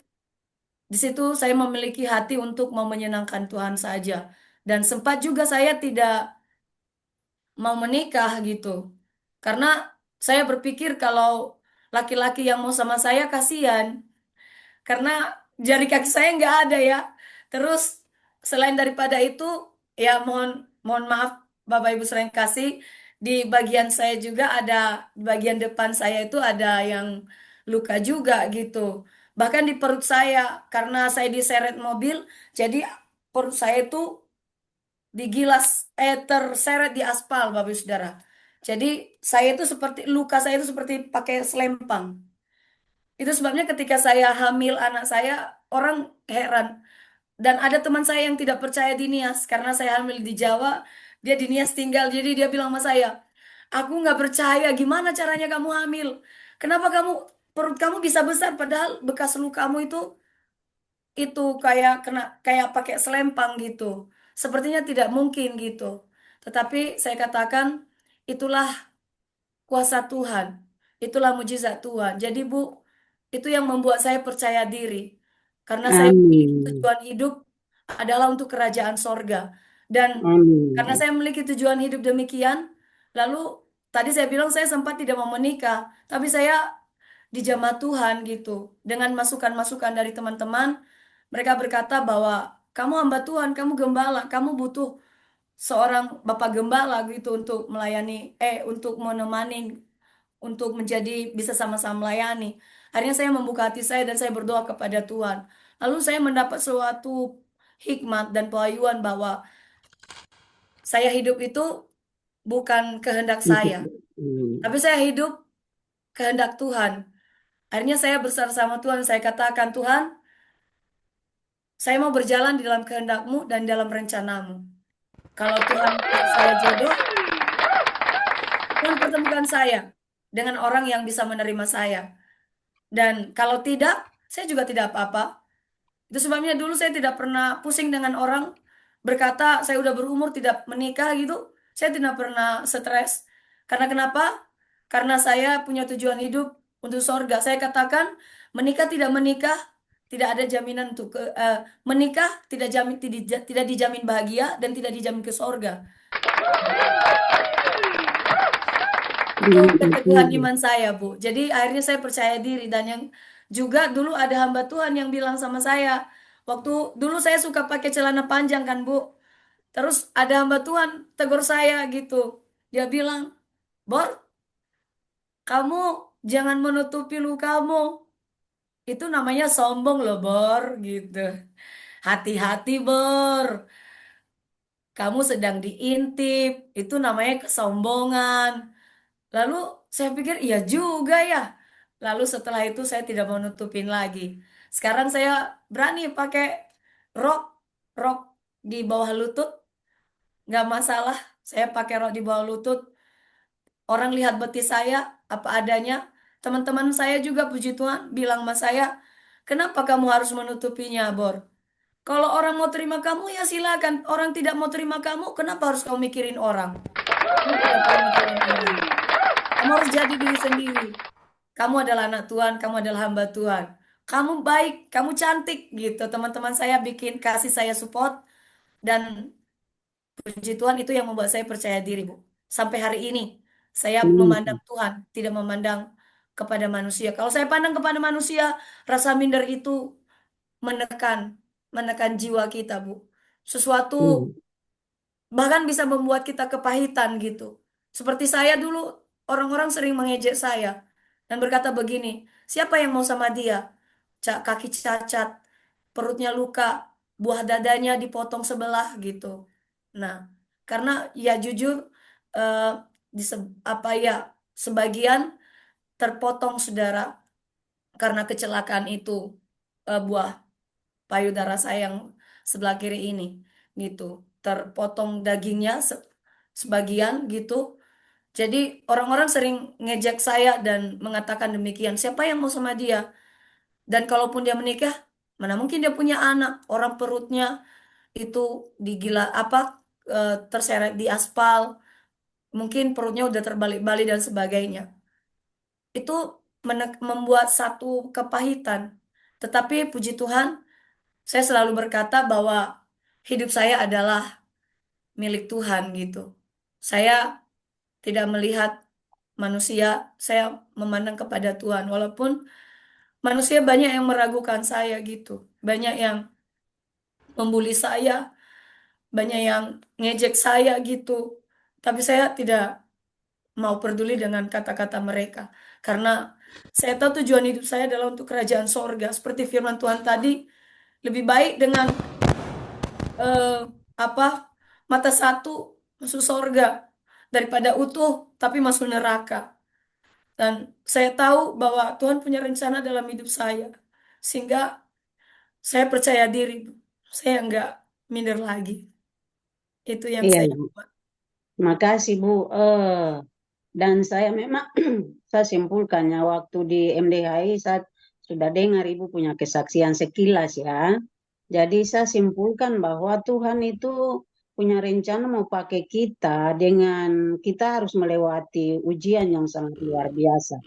di situ saya memiliki hati untuk mau menyenangkan Tuhan saja. Dan sempat juga saya tidak mau menikah gitu. Karena saya berpikir kalau laki-laki yang mau sama saya kasihan. Karena jari kaki saya nggak ada ya. Terus selain daripada itu, ya mohon mohon maaf Bapak Ibu sering kasih, di bagian saya juga ada, di bagian depan saya itu ada yang luka juga gitu. Bahkan di perut saya, karena saya diseret mobil, jadi perut saya itu digilas, terseret di aspal Bapak Ibu Saudara. Jadi saya itu seperti, luka saya itu seperti pakai selempang. Itu sebabnya ketika saya hamil anak saya, orang heran. Dan ada teman saya yang tidak percaya di Nias, karena saya hamil di Jawa, dia di Nias tinggal. Jadi dia bilang sama saya, aku nggak percaya, gimana caranya kamu hamil? Kenapa perut kamu bisa besar, padahal bekas lukamu itu kayak kena, kayak pakai selempang gitu. Sepertinya tidak mungkin gitu. Tetapi saya katakan, itulah kuasa Tuhan. Itulah mujizat Tuhan. Jadi Bu, itu yang membuat saya percaya diri. Karena saya memiliki Amin. tujuan hidup adalah untuk kerajaan sorga. Dan karena Amin. saya memiliki tujuan hidup demikian, lalu tadi saya bilang saya sempat tidak mau menikah, tapi saya dijamah Tuhan gitu. Dengan masukan-masukan dari teman-teman, mereka berkata bahwa kamu hamba Tuhan, kamu gembala, kamu butuh seorang bapak gembala gitu untuk melayani, untuk menemani, untuk menjadi bisa sama-sama melayani. Akhirnya saya membuka hati saya dan saya berdoa kepada Tuhan. Lalu saya mendapat suatu hikmat dan pewahyuan bahwa saya hidup itu bukan kehendak saya, Hmm. tapi saya hidup kehendak Tuhan. Akhirnya saya bersama Tuhan, saya katakan, Tuhan, saya mau berjalan di dalam kehendak-Mu dan dalam rencanamu. Kalau Tuhan buat saya jodoh, Tuhan pertemukan saya dengan orang yang bisa menerima saya. Dan kalau tidak, saya juga tidak apa-apa. Itu sebabnya dulu saya tidak pernah pusing dengan orang berkata saya udah berumur tidak menikah gitu. Saya tidak pernah stres. Karena kenapa? Karena saya punya tujuan hidup untuk sorga. Saya katakan menikah tidak menikah tidak ada jaminan untuk menikah tidak dijamin bahagia dan tidak dijamin ke sorga. Itu keteguhan iman saya, Bu. Jadi akhirnya saya percaya diri dan yang juga dulu ada hamba Tuhan yang bilang sama saya, waktu dulu saya suka pakai celana panjang kan, Bu. Terus ada hamba Tuhan tegur saya gitu. Dia bilang, Bor, kamu jangan menutupi lukamu. Itu namanya sombong loh, Bor, gitu. Hati-hati, Bor. Kamu sedang diintip. Itu namanya kesombongan. Lalu saya pikir iya juga ya. Lalu setelah itu saya tidak mau nutupin lagi. Sekarang saya berani pakai rok, rok di bawah lutut, nggak masalah. Saya pakai rok di bawah lutut. Orang lihat betis saya apa adanya. Teman-teman saya juga puji Tuhan bilang sama saya, kenapa kamu harus menutupinya, Bor? Kalau orang mau terima kamu ya silakan. Orang tidak mau terima kamu, kenapa harus kamu mikirin orang? Kamu tidak perlu mikirin orang. Kamu harus jadi diri sendiri. Kamu adalah anak Tuhan, kamu adalah hamba Tuhan. Kamu baik, kamu cantik gitu. Teman-teman saya bikin kasih saya support dan puji Tuhan itu yang membuat saya percaya diri, Bu. Sampai hari ini saya memandang Hmm. Tuhan, tidak memandang kepada manusia. Kalau saya pandang kepada manusia, rasa minder itu menekan, menekan jiwa kita, Bu. Sesuatu Hmm. bahkan bisa membuat kita kepahitan gitu. Seperti saya dulu, orang-orang sering mengejek saya dan berkata begini, siapa yang mau sama dia? Kaki cacat, perutnya luka, buah dadanya dipotong sebelah gitu. Nah, karena ya jujur, eh, apa ya, sebagian terpotong saudara karena kecelakaan itu, buah payudara saya yang sebelah kiri ini gitu terpotong dagingnya sebagian gitu. Jadi orang-orang sering ngejek saya dan mengatakan demikian, siapa yang mau sama dia, dan kalaupun dia menikah mana mungkin dia punya anak, orang perutnya itu digila apa, terseret di aspal, mungkin perutnya udah terbalik-balik dan sebagainya. Itu membuat satu kepahitan, tetapi puji Tuhan saya selalu berkata bahwa hidup saya adalah milik Tuhan gitu. Saya tidak melihat manusia, saya memandang kepada Tuhan. Walaupun manusia banyak yang meragukan saya gitu. Banyak yang membuli saya, banyak yang ngejek saya gitu. Tapi saya tidak mau peduli dengan kata-kata mereka. Karena saya tahu tujuan hidup saya adalah untuk kerajaan sorga. Seperti firman Tuhan tadi, lebih baik dengan eh, apa mata satu masuk sorga daripada utuh tapi masuk neraka. Dan saya tahu bahwa Tuhan punya rencana dalam hidup saya, sehingga saya percaya diri, Bu. Saya nggak minder lagi. Itu yang Iya, saya Ibu. buat. Makasih, Bu. Dan saya memang saya simpulkannya waktu di MDHI saya sudah dengar Ibu punya kesaksian sekilas ya. Jadi saya simpulkan bahwa Tuhan itu punya rencana mau pakai kita dengan kita harus melewati ujian yang sangat luar biasa.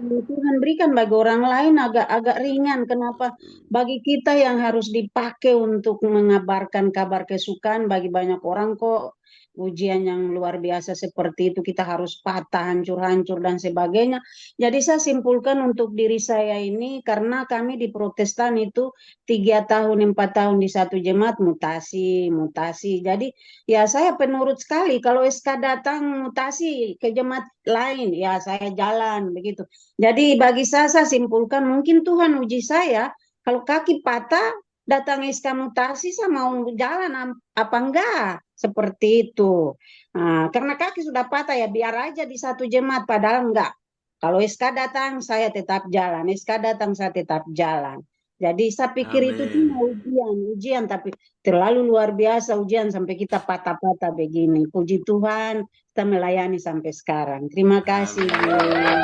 Tuhan berikan bagi orang lain agak-agak ringan. Kenapa? Bagi kita yang harus dipakai untuk mengabarkan kabar kesukaan bagi banyak orang kok ujian yang luar biasa seperti itu kita harus patah, hancur-hancur dan sebagainya. Jadi saya simpulkan untuk diri saya ini karena kami di Protestan itu 3 tahun, 4 tahun di satu jemaat mutasi, mutasi. Jadi ya saya penurut sekali. Kalau SK datang mutasi ke jemaat lain, ya saya jalan begitu. Jadi bagi saya simpulkan mungkin Tuhan uji saya. Kalau kaki patah, datang SK mutasi, saya mau jalan apa enggak? Seperti itu. Nah, karena kaki sudah patah ya biar aja di satu jemaat, padahal enggak. Kalau SK datang, saya tetap jalan. SK datang, saya tetap jalan. Jadi saya pikir itu cuma Amin. ujian, ujian tapi terlalu luar biasa ujian sampai kita patah-patah begini. Puji Tuhan, kita melayani sampai sekarang. Terima kasih, Bu. Amin.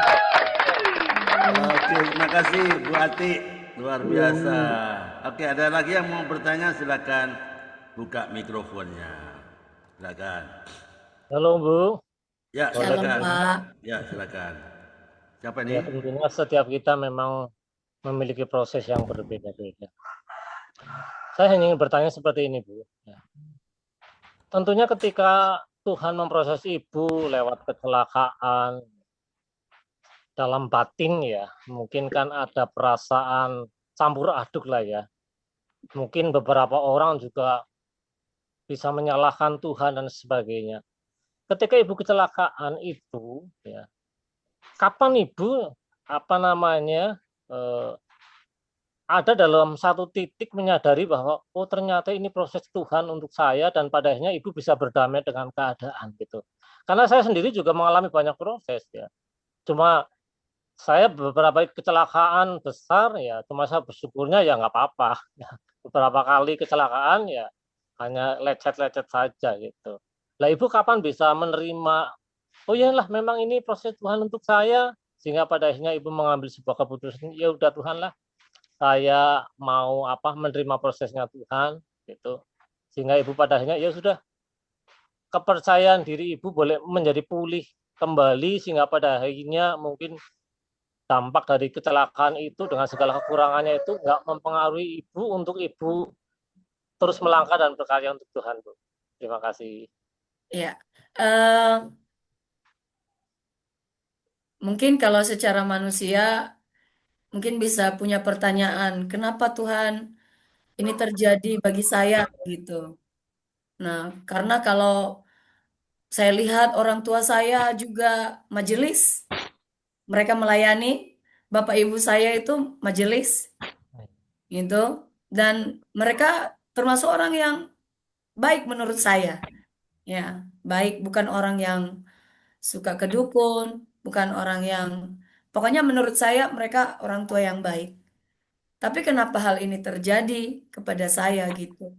Oke, terima kasih Bu Ati. Luar biasa. Ya. Oke, ada lagi yang mau bertanya silakan buka mikrofonnya. Silakan. Halo Bu, Ya, Shalom, silakan. Pak. Ya, silakan. Siapa ya ini? tentunya setiap kita memang memiliki proses yang berbeda-beda. Saya hanya ingin bertanya seperti ini Bu. Ya. Tentunya ketika Tuhan memproses Ibu lewat kecelakaan dalam batin ya, mungkin kan ada perasaan campur aduk lah ya. Mungkin beberapa orang juga bisa menyalahkan Tuhan dan sebagainya. Ketika Ibu kecelakaan itu, ya, kapan Ibu ada dalam satu titik menyadari bahwa oh ternyata ini proses Tuhan untuk saya dan pada akhirnya Ibu bisa berdamai dengan keadaan gitu. Karena saya sendiri juga mengalami banyak proses ya. Cuma saya beberapa kecelakaan besar ya, cuma saya bersyukurnya ya nggak apa-apa. Beberapa kali kecelakaan ya hanya lecet-lecet saja gitu. Lah Ibu kapan bisa menerima oh iyalah memang ini proses Tuhan untuk saya, sehingga pada akhirnya ibu mengambil sebuah keputusan, ya udah Tuhan lah, saya mau menerima prosesnya Tuhan gitu. Sehingga ibu pada akhirnya ya sudah, kepercayaan diri ibu boleh menjadi pulih kembali, sehingga pada akhirnya mungkin dampak dari kecelakaan itu dengan segala kekurangannya itu nggak mempengaruhi ibu untuk ibu terus melangkah dan berkarya untuk Tuhan, Bu. Terima kasih. Ya, eh, mungkin kalau secara manusia mungkin bisa punya pertanyaan, kenapa Tuhan ini terjadi bagi saya gitu. Nah, karena kalau saya lihat orang tua saya juga majelis, mereka melayani, bapak ibu saya itu majelis gitu, dan mereka termasuk orang yang baik menurut saya. Ya, baik, bukan orang yang suka kedukun, bukan orang yang, pokoknya menurut saya mereka orang tua yang baik. Tapi kenapa hal ini terjadi kepada saya gitu?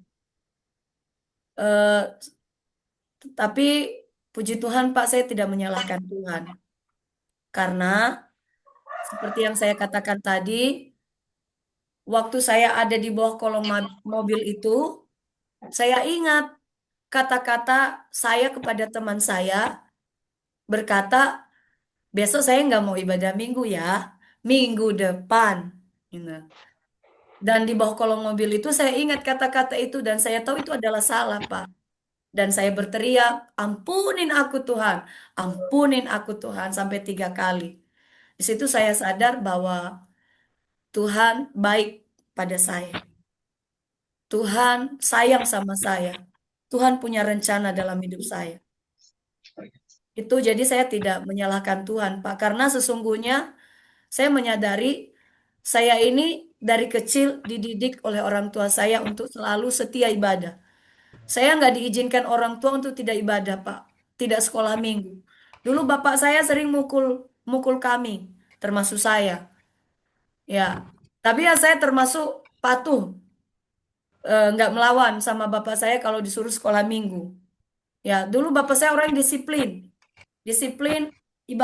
Eh, tapi puji Tuhan Pak, saya tidak menyalahkan Tuhan. Karena seperti yang saya katakan tadi, waktu saya ada di bawah kolong mobil itu, saya ingat kata-kata saya kepada teman saya berkata, besok saya nggak mau ibadah minggu ya, minggu depan. Gitu. Dan di bawah kolong mobil itu saya ingat kata-kata itu dan saya tahu itu adalah salah, Pak. Dan saya berteriak, ampunin aku Tuhan, ampunin aku Tuhan sampai 3 kali. Di situ saya sadar bahwa Tuhan baik pada saya. Tuhan sayang sama saya. Tuhan punya rencana dalam hidup saya. Itu jadi saya tidak menyalahkan Tuhan, Pak. Karena sesungguhnya saya menyadari saya ini dari kecil dididik oleh orang tua saya untuk selalu setia ibadah. Saya nggak diizinkan orang tua untuk tidak ibadah, Pak. Tidak sekolah minggu. Dulu bapak saya sering mukul mukul kami, termasuk saya. Ya, tapi ya saya termasuk patuh, nggak melawan sama bapak saya kalau disuruh sekolah minggu. Ya, dulu bapak saya orang yang disiplin. Disiplin,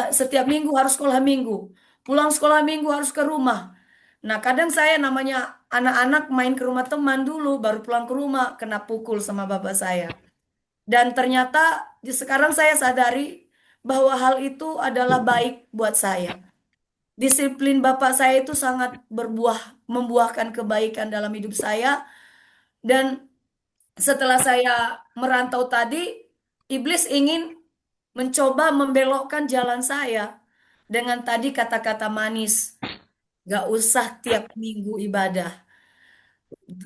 setiap minggu harus sekolah minggu. Pulang sekolah minggu harus ke rumah. Nah, kadang saya namanya anak-anak main ke rumah teman dulu, baru pulang ke rumah, kena pukul sama bapak saya. Dan ternyata sekarang saya sadari bahwa hal itu adalah baik buat saya. Disiplin bapak saya itu sangat membuahkan kebaikan dalam hidup saya. Dan setelah saya merantau tadi, iblis ingin mencoba membelokkan jalan saya dengan tadi kata-kata manis. Gak usah tiap minggu ibadah.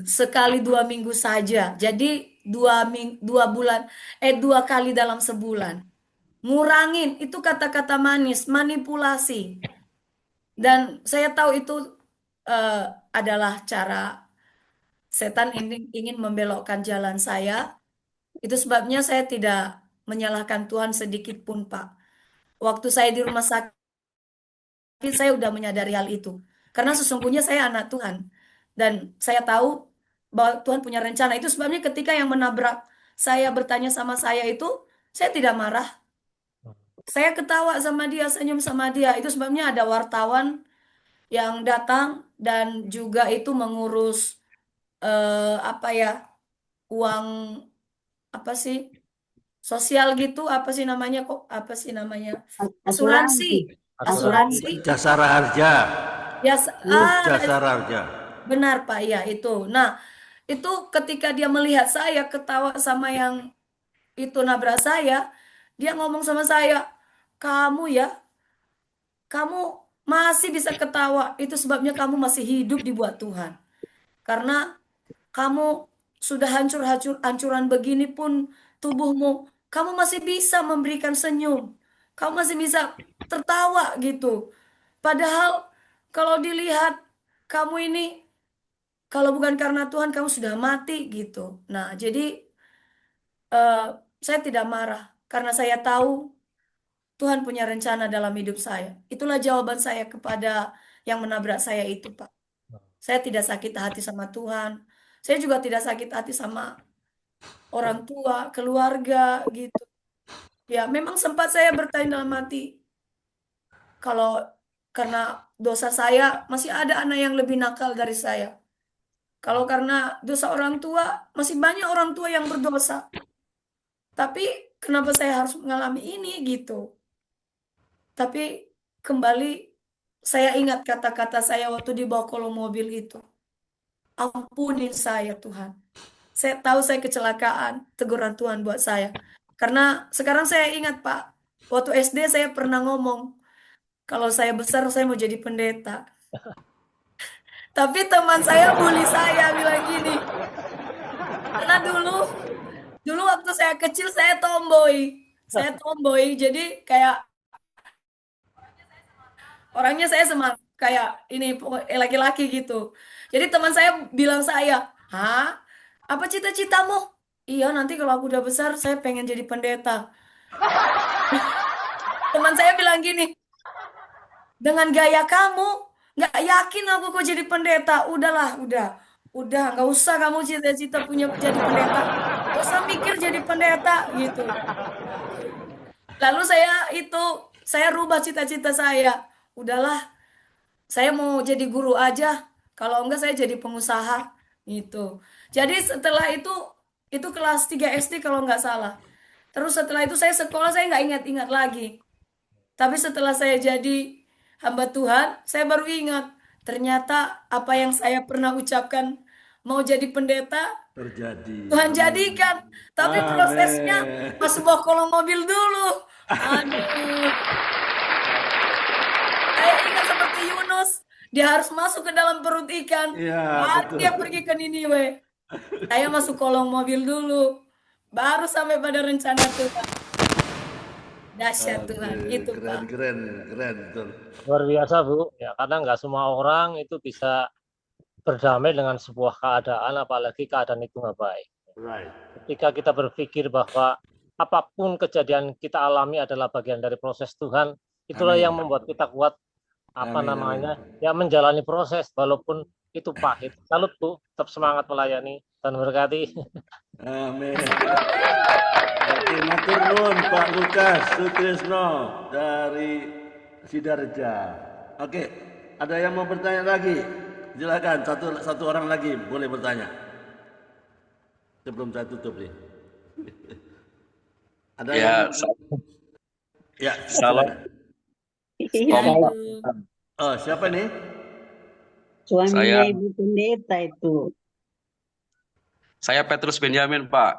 Sekali 2 minggu saja. Jadi 2 bulan, 2 kali dalam sebulan. Ngurangin, itu kata-kata manis, manipulasi. Dan saya tahu itu eh, adalah cara setan ingin membelokkan jalan saya. Itu sebabnya saya tidak menyalahkan Tuhan sedikit pun, Pak. Waktu saya di rumah sakit, saya udah menyadari hal itu. Karena sesungguhnya saya anak Tuhan. Dan saya tahu bahwa Tuhan punya rencana. Itu sebabnya ketika yang menabrak saya bertanya sama saya itu, saya tidak marah. Saya ketawa sama dia, senyum sama dia. Itu sebabnya ada wartawan yang datang dan juga itu mengurus apa ya, uang apa sih, sosial gitu, apa sih namanya, kok apa sih namanya, asuransi, Asuransi. asuransi. Jasara harja. Ya, Jasara harja. benar Pak, ya itu. Nah, itu ketika dia melihat saya ketawa sama yang itu nabrak saya, dia ngomong sama saya, kamu ya, kamu masih bisa ketawa, itu sebabnya kamu masih hidup dibuat Tuhan. Karena kamu sudah hancuran begini pun tubuhmu, kamu masih bisa memberikan senyum. Kamu masih bisa tertawa gitu. Padahal kalau dilihat kamu ini, kalau bukan karena Tuhan kamu sudah mati gitu. Nah, jadi eh, saya tidak marah karena saya tahu Tuhan punya rencana dalam hidup saya. Itulah jawaban saya kepada yang menabrak saya itu, Pak. Saya tidak sakit hati sama Tuhan. Saya juga tidak sakit hati sama orang tua, keluarga gitu. Ya, memang sempat saya bertanya dalam hati, kalau karena dosa saya masih ada anak yang lebih nakal dari saya. Kalau karena dosa orang tua, masih banyak orang tua yang berdosa. Tapi kenapa saya harus mengalami ini gitu? Tapi kembali saya ingat kata-kata saya waktu di bawah kolong mobil itu. Ampunin saya Tuhan. Saya tahu saya kecelakaan, teguran Tuhan buat saya. Karena sekarang saya ingat Pak, waktu SD saya pernah ngomong, kalau saya besar saya mau jadi pendeta. Tapi teman saya bully saya bilang gini, karena dulu waktu saya kecil saya tomboy. Saya tomboy, jadi kayak orangnya saya semangat kayak ini laki-laki gitu. Jadi teman saya bilang saya, "Hah? Apa cita-citamu?" "Iya, nanti kalau aku udah besar saya pengen jadi pendeta." Teman saya bilang gini, "Dengan gaya kamu, nggak yakin aku kok jadi pendeta. Udahlah, udah, nggak usah kamu cita-cita punya jadi pendeta. Nggak usah mikir jadi pendeta gitu." Lalu saya rubah cita-cita saya. Udahlah, saya mau jadi guru aja. Kalau enggak saya jadi pengusaha gitu. Jadi setelah itu kelas 3 SD kalau nggak salah. Terus setelah itu saya sekolah saya nggak ingat-ingat lagi. Tapi setelah saya jadi hamba Tuhan, saya baru ingat. Ternyata apa yang saya pernah ucapkan mau jadi pendeta, Terjadi. Tuhan jadikan. Tapi prosesnya Amin. masuk bawah kolong mobil dulu. Aduh. Saya ingat seperti Yunus, dia harus masuk ke dalam perut ikan. Iya, Baru betul. dia pergi ke Niniwe. Saya masuk kolong mobil dulu. Baru sampai pada rencana Tuhan. Dahsyat Tuhan. Aduh, Itu keren, Pak. keren, keren, betul. Luar biasa Bu, ya karena nggak semua orang itu bisa berdamai dengan sebuah keadaan, apalagi keadaan itu nggak baik. Right. Ketika kita berpikir bahwa apapun kejadian kita alami adalah bagian dari proses Tuhan, itulah Amin. yang membuat kita kuat Amin, ya menjalani proses walaupun itu pahit. Salut Bu, tetap semangat melayani dan berkati. Amin. Oke, matur nuwun Pak Lukas Sutrisno dari Sidarja. Oke, ada yang mau bertanya lagi? Silakan, satu orang lagi boleh bertanya. Sebelum saya tutup nih. Ada Ya, yang ya, salam silakan. Iya, kompak. Oh, siapa nih? suaminya Saya Ibu Pendeta itu. saya Petrus Benyamin, Pak.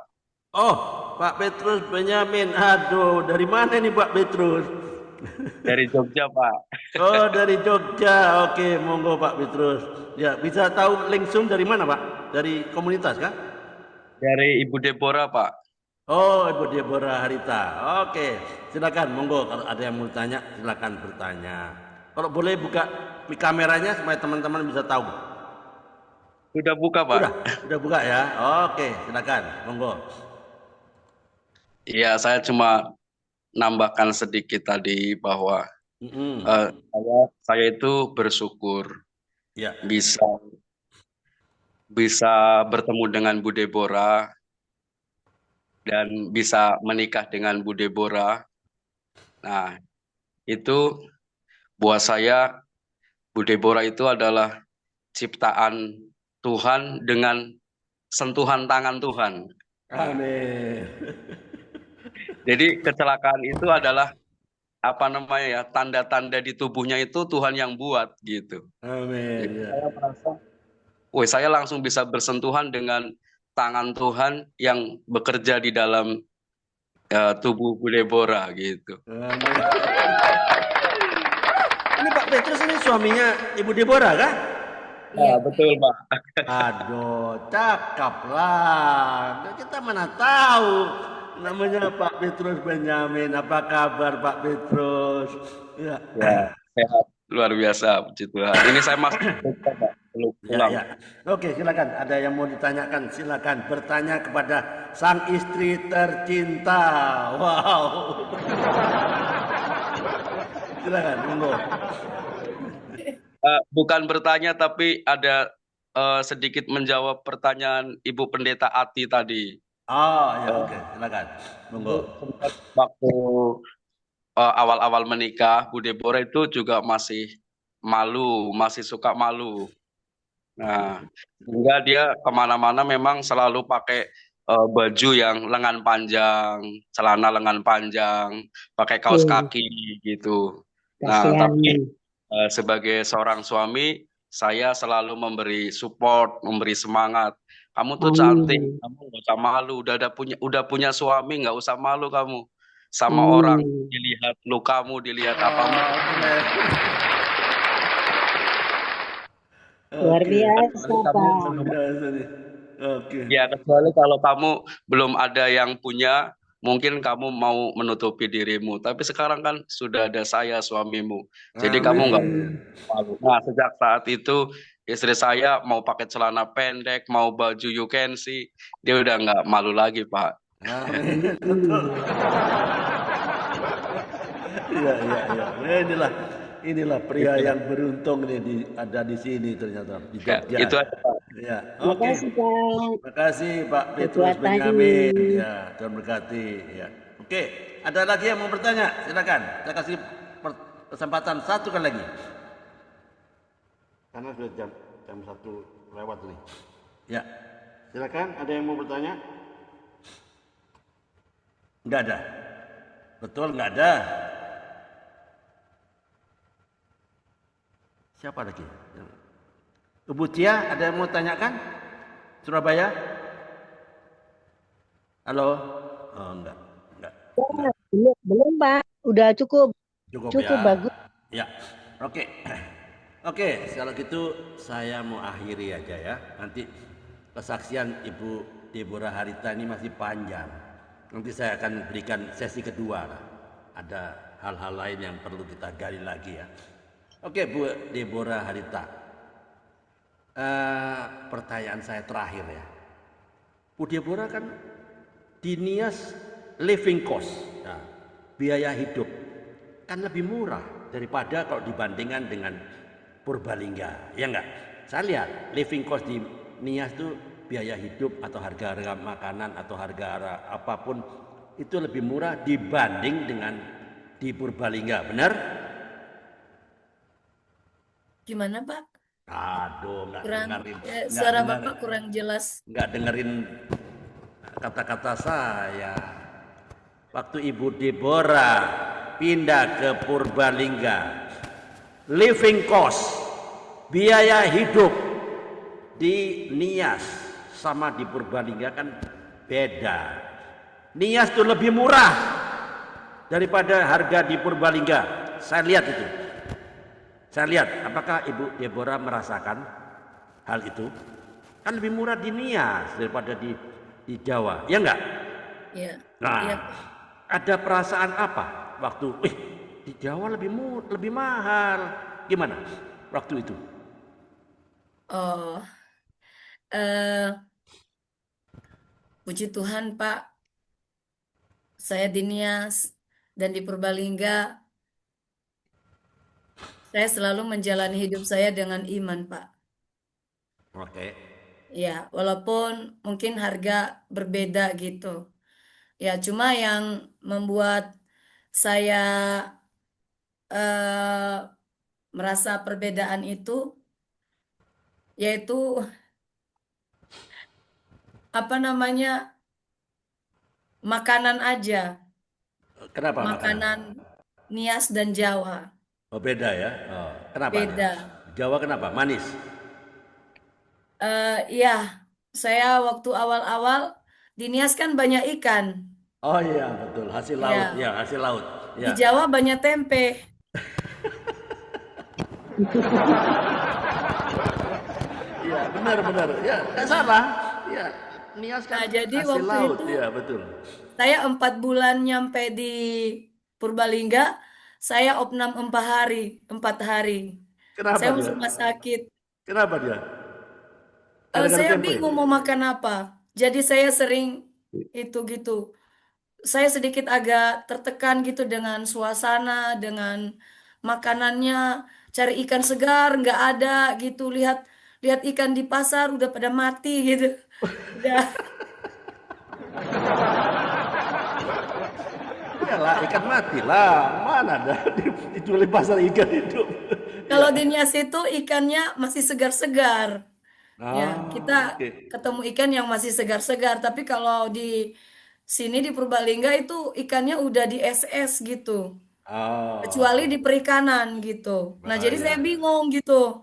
Oh, Pak Petrus Benyamin. Aduh, dari mana nih Pak Petrus? Dari Jogja, Pak. Oh, dari Jogja. Oke, monggo Pak Petrus. Ya, bisa tahu langsung dari mana Pak? Dari komunitas kah? Dari Ibu Deborah, Pak. Oh, Ibu Deborah Harita. Oke, silakan monggo kalau ada yang mau tanya silakan bertanya. Kalau boleh buka kameranya supaya teman-teman bisa tahu. Sudah buka, Pak. Udah buka ya. Oke, silakan monggo. Iya, saya cuma nambahkan sedikit tadi bahwa Mm-mm. saya itu bersyukur Ya, bisa bertemu dengan Bu Deborah dan bisa menikah dengan Bu Deborah. Nah, itu buat saya Bu Deborah itu adalah ciptaan Tuhan dengan sentuhan tangan Tuhan. amin. Jadi kecelakaan itu adalah tanda-tanda di tubuhnya itu Tuhan yang buat gitu. Amin. Jadi Ya. saya merasa, saya langsung bisa bersentuhan dengan tangan Tuhan yang bekerja di dalam tubuh Bu Deborah gitu. Amin. Ini Pak Petrus ini suaminya Ibu Deborah kah? Iya. Betul, Pak. Aduh, cakep lah. Kita mana tahu namanya Pak Petrus Benyamin. Apa kabar Pak Petrus? Ya. Ya, sehat luar biasa, puji Tuhan. Ini saya masuk Pak, belum pulang. Ya. Oke, silakan. Ada yang mau ditanyakan? Silakan bertanya kepada sang istri tercinta. Wow. Silakan, monggo. Bukan bertanya tapi ada sedikit menjawab pertanyaan Ibu Pendeta Ati tadi. Oh ya, Eh, oke, silakan. Monggo. Dulu sempat waktu awal-awal menikah, Bu Deborah itu juga masih malu, masih suka malu. Nah, sehingga dia kemana-mana memang selalu pakai baju yang lengan panjang, celana lengan panjang, pakai kaos Iya, kaki gitu. Nah, kasihan. tapi sebagai seorang suami, saya selalu memberi support, memberi semangat. Kamu tuh cantik, Amin. kamu nggak usah malu. Udah punya suami, nggak usah malu kamu. Sama orang Amin. dilihat lukamu, dilihat apamu. Wah, keren. Luar Oke, biasa, Kecuali kamu Pak. luar belum, biasa nih. Oke. ya kecuali kalau kamu belum ada yang punya, mungkin kamu mau menutupi dirimu. Tapi sekarang kan sudah ada saya suamimu, jadi kamu nggak Amin. malu. Nah, sejak saat itu istri saya mau pakai celana pendek, mau baju you can see, dia udah nggak malu lagi, Pak. Amin. Betul. Iya, iya, iya. Ya, inilah pria Itu, yang beruntung nih ada di sini ternyata di ya, Jogja. itu aja, Pak. Ya, oke. Makasih, Pak. Makasih Pak Ketua Petrus Benyamin. Tani. Ya, Tuhan berkati. Ya. Oke, ada lagi yang mau bertanya? Silakan. Saya kasih kesempatan satu kali lagi. Karena sudah jam 1 lewat nih. Ya, silakan. Ada yang mau bertanya? Enggak ada. Betul, enggak ada. Siapa lagi? Ibu Tia, ada yang mau tanyakan? Surabaya? Halo? Oh, enggak. Belum, Pak. Udah cukup Cukup ya. bagus. Ya. Oke. Oke, kalau gitu saya mau akhiri aja ya. Nanti kesaksian Ibu Deborah Harita ini masih panjang. Nanti saya akan berikan sesi kedua lah. Ada hal-hal lain yang perlu kita gali lagi ya. Oke, Bu Deborah Harita. Pertanyaan saya terakhir ya. Bu Deborah kan di Nias living cost, nah, biaya hidup kan lebih murah daripada kalau dibandingkan dengan Purbalingga, ya enggak? Saya lihat living cost di Nias itu biaya hidup atau harga-harga makanan atau harga apapun itu lebih murah dibanding dengan di Purbalingga, benar? Gimana, Pak? Aduh, nggak dengerin, Suara Bapak kurang jelas. nggak dengerin kata-kata saya. Waktu Ibu Deborah pindah ke Purbalingga, living cost, biaya hidup di Nias sama di Purbalingga kan beda. Nias itu lebih murah daripada harga di Purbalingga. Saya lihat itu. Saya lihat, apakah Ibu Deborah merasakan hal itu? Kan lebih murah di Nias daripada di Jawa, ya enggak? Iya. Nah, Iya. ada perasaan apa waktu di Jawa lebih mahal? Gimana waktu itu? Oh, puji Tuhan, Pak. Saya di Nias dan di Purbalingga, saya selalu menjalani hidup saya dengan iman, Pak. Oke. Ya, walaupun mungkin harga berbeda gitu. Ya, cuma yang membuat saya eh, merasa perbedaan itu yaitu apa namanya, makanan aja, Kenapa makanan? makanan Nias dan Jawa Oh, beda ya. Oh, kenapa? beda. Jawa kenapa? Manis. Ya, saya waktu awal-awal di Nias kan banyak ikan, Oh iya, betul. Hasil laut. ya. Ya, hasil laut. Di Ya. Jawa banyak tempe. Iya, benar. Ya, nggak salah. Ya, Nias kan Nah, jadi hasil waktu laut. itu Ya, betul. saya 4 bulan nyampe di Purbalingga, saya opnam 4 hari. Kenapa Saya dia? masuk rumah sakit. Kenapa dia? Gara-gara Saya tempe. bingung mau makan apa. Jadi saya sering itu gitu. Saya sedikit agak tertekan gitu dengan suasana, dengan makanannya. Cari ikan segar nggak ada gitu. Lihat ikan di pasar udah pada mati gitu. Udah Iyalah, ikan mati lah. Mana ada dijual di pasar ikan hidup. Kalau di Nias itu ikannya masih segar-segar. Ya, kita Oke. ketemu ikan yang masih segar-segar. Tapi kalau di sini di Purbalingga itu ikannya udah di SS gitu. Oh, Kecuali di perikanan gitu. Nah, jadi bahaya. saya bingung gitu.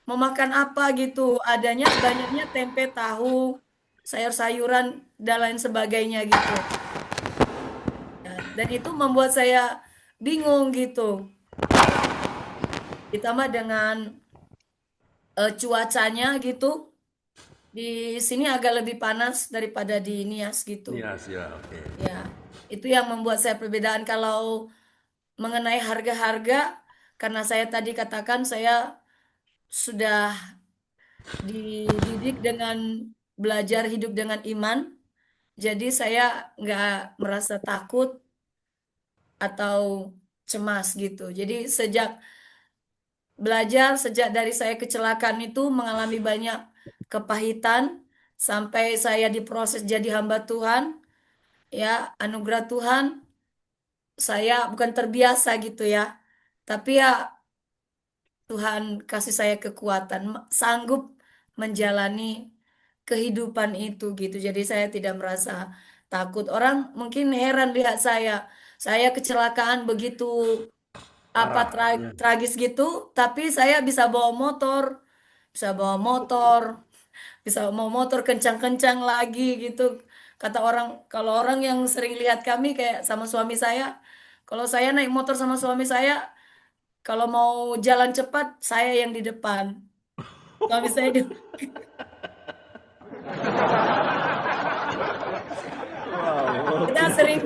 Mau makan apa gitu. Adanya banyaknya tempe, tahu, sayur-sayuran, dan lain sebagainya gitu. Ya, dan itu membuat saya bingung gitu. Ditambah dengan cuacanya gitu. Di sini agak lebih panas daripada di Nias gitu. Nias ya, oke. Ya, itu yang membuat saya perbedaan. Kalau mengenai harga-harga, karena saya tadi katakan saya sudah dididik dengan belajar hidup dengan iman, jadi saya nggak merasa takut atau cemas gitu. Jadi sejak dari saya kecelakaan itu mengalami banyak kepahitan sampai saya diproses jadi hamba Tuhan, ya anugerah Tuhan, saya bukan terbiasa gitu ya. Tapi ya Tuhan kasih saya kekuatan, sanggup menjalani kehidupan itu gitu. Jadi saya tidak merasa takut. Orang mungkin heran lihat saya. Saya kecelakaan begitu apa Parah. Ya. tragis gitu, tapi saya bisa bawa motor, bisa bawa motor, bisa mau motor kencang-kencang lagi gitu. Kata orang, kalau orang yang sering lihat kami kayak sama suami saya, kalau saya naik motor sama suami saya, kalau mau jalan cepat, saya yang di depan. Suami saya di Wow, kita oke. sering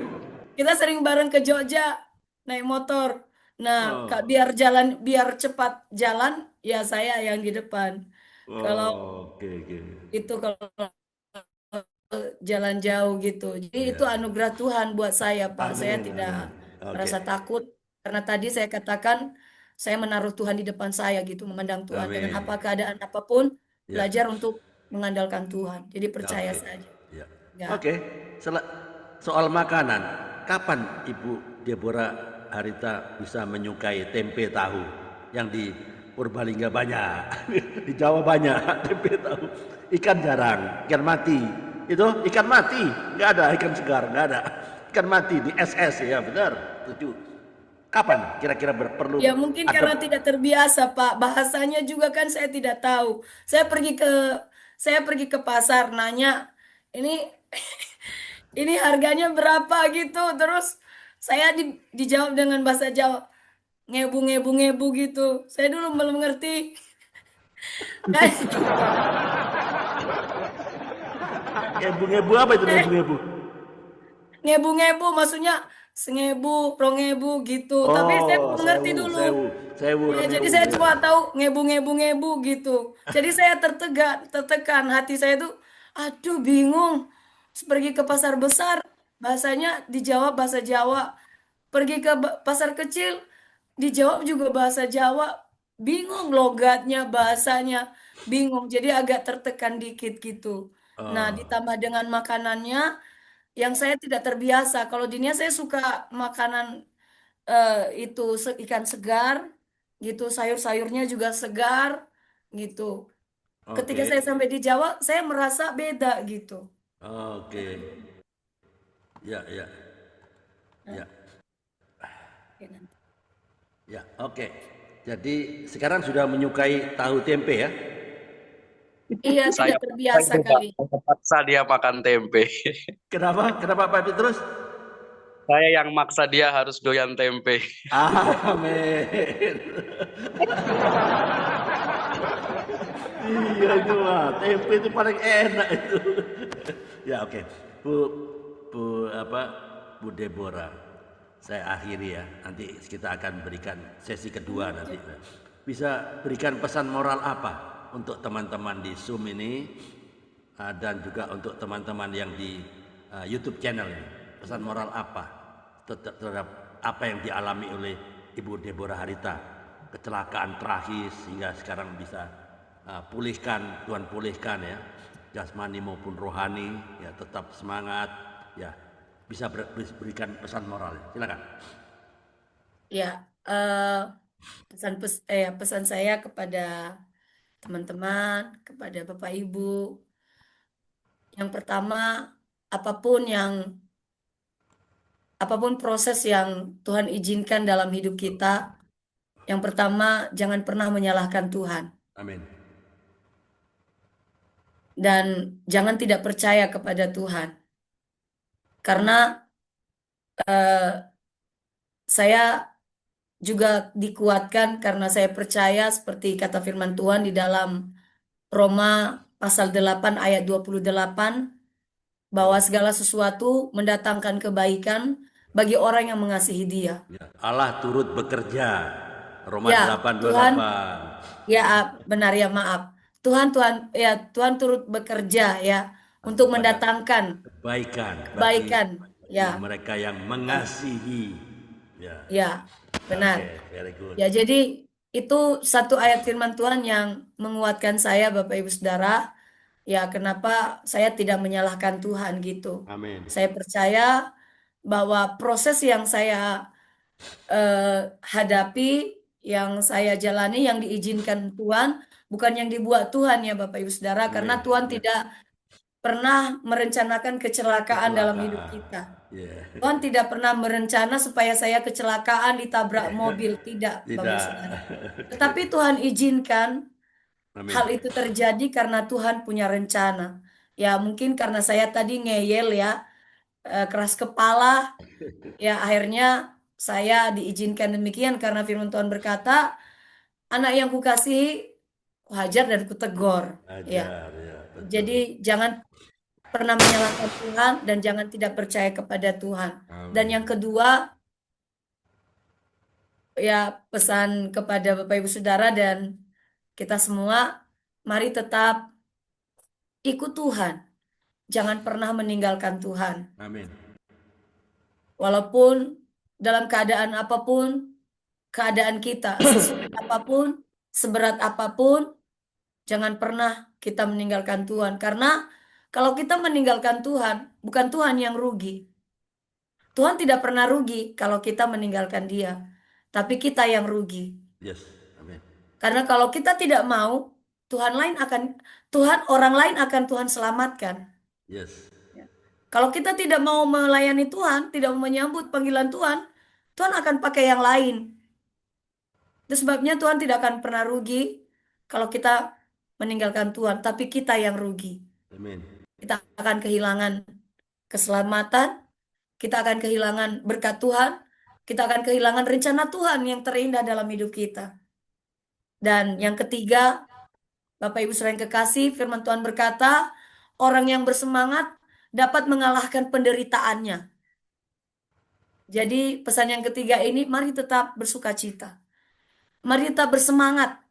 kita sering bareng ke Jogja naik motor. Nah, Kak, Oh, biar cepat jalan, ya saya yang di depan. Kalau oh, oke, oke. kalau jalan jauh gitu. Jadi itu Ya. anugerah Tuhan buat saya, Pak. Saya Amin, tidak amin. Oke. merasa takut karena tadi saya katakan saya menaruh Tuhan di depan saya gitu, memandang Tuhan dengan Amin. apa keadaan apapun, Ya. belajar untuk mengandalkan Tuhan. Jadi percaya Oke. saja. Ya. Ya. Oke. Soal makanan, kapan Ibu Deborah Harita bisa menyukai tempe tahu yang di Purbalingga banyak, di Jawa banyak tempe tahu. Ikan jarang, ikan mati. Itu ikan mati, nggak ada ikan segar, nggak ada. Ikan mati di SS ya benar, setuju. Kapan kira-kira perlu Ya mungkin adem? karena tidak terbiasa Pak, bahasanya juga kan saya tidak tahu. Saya pergi ke pasar nanya, ini ini harganya berapa gitu. Terus saya dijawab dengan bahasa Jawa, ngebu gitu. Saya dulu belum ngerti. Ngebu-ngebu apa itu ngebu-ngebu? Ngebu maksudnya sengebu, rongebu gitu. Tapi saya Oh, belum ngerti sewu, dulu. sewu, sewu, Ya, jadi rengewu saya ya. cuma tahu ngebu gitu. Jadi saya tertekan hati saya tuh, aduh bingung. Pergi ke pasar besar, bahasanya dijawab bahasa Jawa. Pergi ke pasar kecil, dijawab juga bahasa Jawa. Bingung logatnya, bahasanya, bingung. Jadi agak tertekan dikit gitu. Nah, Oh, ditambah dengan makanannya yang saya tidak terbiasa. Kalau di Nia saya suka makanan itu ikan segar gitu, sayur-sayurnya juga segar gitu. Ketika oke, saya sampai di Jawa, saya merasa beda gitu. oke, ya, ya, Nah, ya, oke, nanti. ya, oke. Jadi sekarang sudah menyukai tahu tempe ya? Iya, Saya tidak terbiasa itu Pak, kali. terpaksa dia makan tempe. Kenapa? Kenapa Pak Petrus? Saya yang maksa dia harus doyan tempe. Amin. Iya itu mah, tempe itu paling enak itu. Ya oke, Bu, apa, Bu Deborah, saya akhiri ya. Nanti kita akan berikan sesi kedua nanti. Bisa berikan pesan moral apa untuk teman-teman di Zoom ini dan juga untuk teman-teman yang di YouTube channel ini. Pesan moral apa terhadap apa yang dialami oleh Ibu Deborah Harita, kecelakaan tragis sehingga sekarang bisa pulihkan, Tuhan pulihkan ya. jasmani maupun rohani, ya tetap semangat, ya bisa berikan pesan moral. Silakan. Ya, pesan saya kepada teman-teman, kepada Bapak Ibu, yang pertama, apapun proses yang Tuhan izinkan dalam hidup kita, yang pertama jangan pernah menyalahkan Tuhan Amin. dan jangan tidak percaya kepada Tuhan. Karena saya juga dikuatkan karena saya percaya seperti kata firman Tuhan di dalam Roma pasal 8 ayat 28, bahwa segala sesuatu mendatangkan kebaikan bagi orang yang mengasihi Dia. Ya, Allah turut bekerja. Roma Ya, 8:28. Ya, benar ya, maaf. Tuhan turut bekerja ya untuk mendatangkan Kebaikan kebaikan. bagi Ya, mereka yang mengasihi. Ya, ya, benar. oke, very good. Ya, jadi itu satu ayat firman Tuhan yang menguatkan saya, Bapak Ibu Saudara. Ya, kenapa saya tidak menyalahkan Tuhan gitu. Amin. Saya percaya bahwa proses yang saya hadapi, yang saya jalani, yang diizinkan Tuhan, bukan yang dibuat Tuhan ya Bapak Ibu Saudara, karena Tuhan tidak pernah merencanakan kecelakaan dalam hidup kita. Yeah. Tuhan tidak pernah merencana supaya saya kecelakaan ditabrak mobil, tidak Bapak Ibu Tidak. Saudara. Tetapi Tuhan izinkan Amin. hal itu terjadi karena Tuhan punya rencana. Ya mungkin karena saya tadi ngeyel ya, keras kepala, ya akhirnya saya diizinkan demikian karena firman Tuhan berkata, anak yang kukasihi kuhajar dan kutegur. Ya. Ajar, ya, betul. Jadi jangan pernah menyalahkan Tuhan dan jangan tidak percaya kepada Tuhan. Amin. Dan yang kedua, ya pesan kepada Bapak Ibu Saudara dan kita semua, mari tetap ikut Tuhan. Jangan pernah meninggalkan Tuhan. Amin. Walaupun dalam keadaan apapun, keadaan kita sesulit apapun, seberat apapun, jangan pernah kita meninggalkan Tuhan. Karena kalau kita meninggalkan Tuhan, bukan Tuhan yang rugi. Tuhan tidak pernah rugi kalau kita meninggalkan Dia, tapi kita yang rugi. Yes. Amin. Karena kalau kita tidak mau, orang lain akan Tuhan selamatkan. Yes. Kalau kita tidak mau melayani Tuhan, tidak mau menyambut panggilan Tuhan, Tuhan akan pakai yang lain. Itu sebabnya Tuhan tidak akan pernah rugi kalau kita meninggalkan Tuhan, tapi kita yang rugi. Amin. Kita akan kehilangan keselamatan, kita akan kehilangan berkat Tuhan, kita akan kehilangan rencana Tuhan yang terindah dalam hidup kita. Dan yang ketiga, Bapak Ibu saudara yang kekasih, firman Tuhan berkata, orang yang bersemangat dapat mengalahkan penderitaannya. Jadi pesan yang ketiga ini, mari tetap bersukacita. Mari tetap bersemangat.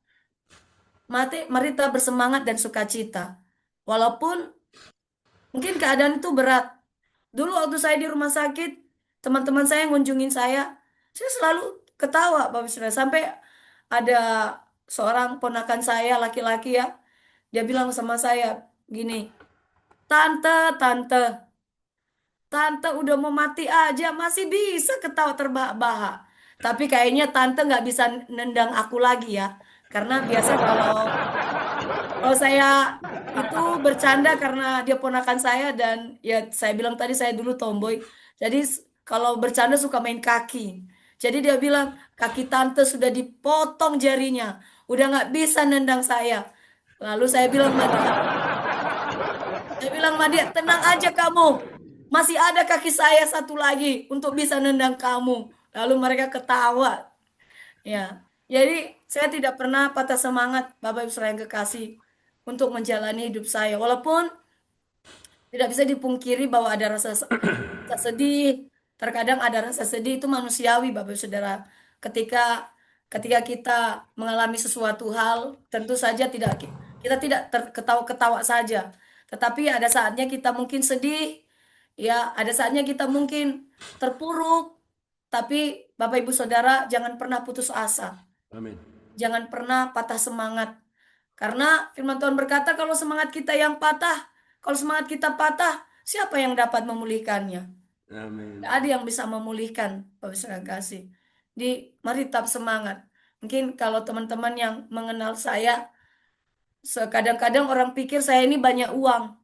Mari tetap bersemangat dan sukacita. Walaupun mungkin keadaan itu berat. Dulu waktu saya di rumah sakit, teman-teman saya ngunjungin saya selalu ketawa, Bapak Saudara. Sampai ada seorang ponakan saya, laki-laki ya, dia bilang sama saya gini, Tante udah mau mati aja masih bisa ketawa terbahak-bahak. Tapi kayaknya Tante nggak bisa nendang aku lagi ya. Karena biasa kalau saya itu bercanda karena dia ponakan saya dan ya saya bilang tadi saya dulu tomboy. Jadi kalau bercanda suka main kaki. Jadi dia bilang kaki Tante sudah dipotong jarinya. Udah nggak bisa nendang saya. Lalu saya bilang sama dia, tenang aja kamu. Masih ada kaki saya satu lagi untuk bisa nendang kamu. Lalu mereka ketawa. Ya, jadi saya tidak pernah patah semangat, Bapak Ibu saudara yang kekasih, untuk menjalani hidup saya. Walaupun tidak bisa dipungkiri bahwa ada rasa sedih. Terkadang ada rasa sedih, itu manusiawi, Bapak Ibu saudara. Ketika kita mengalami sesuatu hal, tentu saja kita tidak ketawa-ketawa saja. Tetapi ada saatnya kita mungkin sedih. Ya, ada saatnya kita mungkin terpuruk, tapi Bapak Ibu Saudara jangan pernah putus asa. Amin. Jangan pernah patah semangat. Karena firman Tuhan berkata kalau semangat kita yang patah, Kalau semangat kita patah, siapa yang dapat memulihkannya? Amin. Tidak ada yang bisa memulihkan, Bapak Ibu kasih. Mari tetap semangat. Mungkin kalau teman-teman yang mengenal saya, kadang-kadang orang pikir saya ini banyak uang,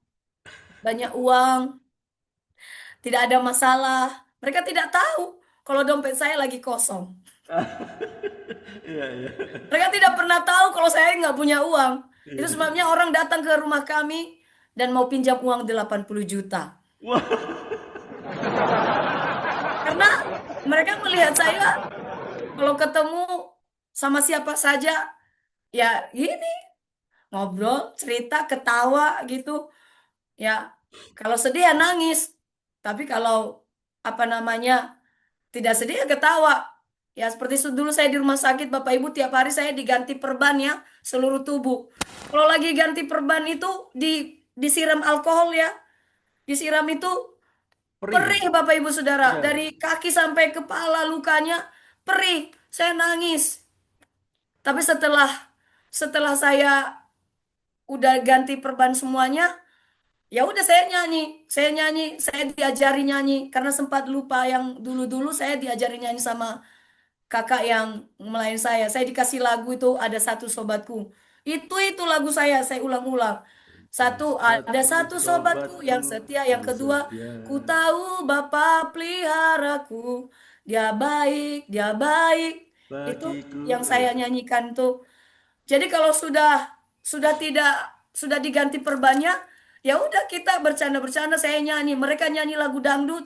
tidak ada masalah. Mereka tidak tahu kalau dompet saya lagi kosong. Iya, iya. Mereka tidak pernah tahu kalau saya nggak punya uang. Itu sebabnya orang datang ke rumah kami dan mau pinjam uang 80 juta. Wah, Karena mereka melihat saya kalau ketemu sama siapa saja, ya gini, ngobrol, cerita, ketawa gitu. Ya, kalau sedih ya nangis. Tapi kalau tidak sedih ya ketawa. Ya seperti dulu saya di rumah sakit, Bapak Ibu, tiap hari saya diganti perban ya, seluruh tubuh. Kalau lagi ganti perban itu disiram alkohol ya. Disiram itu perih Bapak Ibu Saudara. Dari kaki sampai kepala lukanya perih. Saya nangis. Tapi setelah saya udah ganti perban semuanya, ya udah saya nyanyi, saya diajari nyanyi karena sempat lupa yang dulu-dulu saya diajari nyanyi sama kakak yang melayani saya. Saya dikasih lagu itu ada satu sobatku. Itu lagu saya ulang-ulang. Ada satu sobatku yang setia, yang kedua, ku tahu Bapa peliharaku, dia baik, dia baik. Itu bagiku. yang saya nyanyikan tuh. Jadi kalau sudah diganti perbannya, ya udah kita bercanda-bercanda, saya nyanyi, mereka nyanyi lagu dangdut,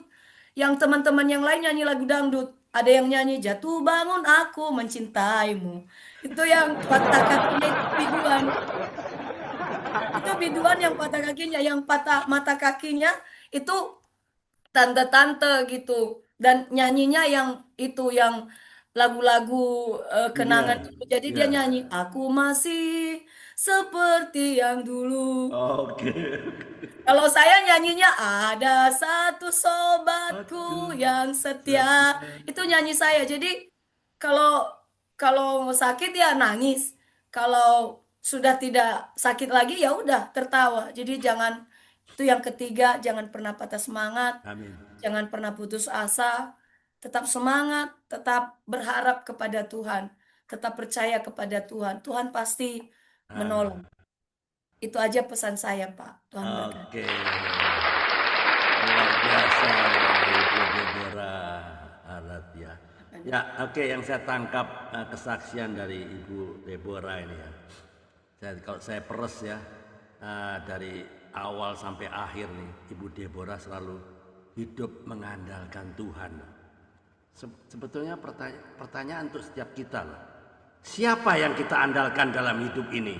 yang teman-teman yang lain nyanyi lagu dangdut. Ada yang nyanyi jatuh bangun aku mencintaimu. Itu yang patah kakinya itu biduan. Itu biduan yang patah kakinya, yang patah mata kakinya itu tante-tante gitu. Dan nyanyinya yang itu yang lagu-lagu kenangan dulu. Jadi dia nyanyi, aku masih seperti yang dulu. Oke. Kalau saya nyanyinya ada satu sobatku yang setia. Itu nyanyi saya. Jadi kalau kalau sakit ya nangis. Kalau sudah tidak sakit lagi ya udah tertawa. Jadi itu yang ketiga, jangan pernah patah semangat. Amin. Jangan pernah putus asa. Tetap semangat, tetap berharap kepada Tuhan. Tetap percaya kepada Tuhan. Tuhan pasti menolong. Itu aja pesan saya, Pak. Tuhan berkati. Oke. Luar biasa Ibu Deborah Aradia. Ya, oke, yang saya tangkap kesaksian dari Ibu Deborah ini ya. Kalau saya peres ya, dari awal sampai akhir nih, Ibu Deborah selalu hidup mengandalkan Tuhan. Sebetulnya pertanyaan untuk setiap kita loh. Siapa yang kita andalkan dalam hidup ini?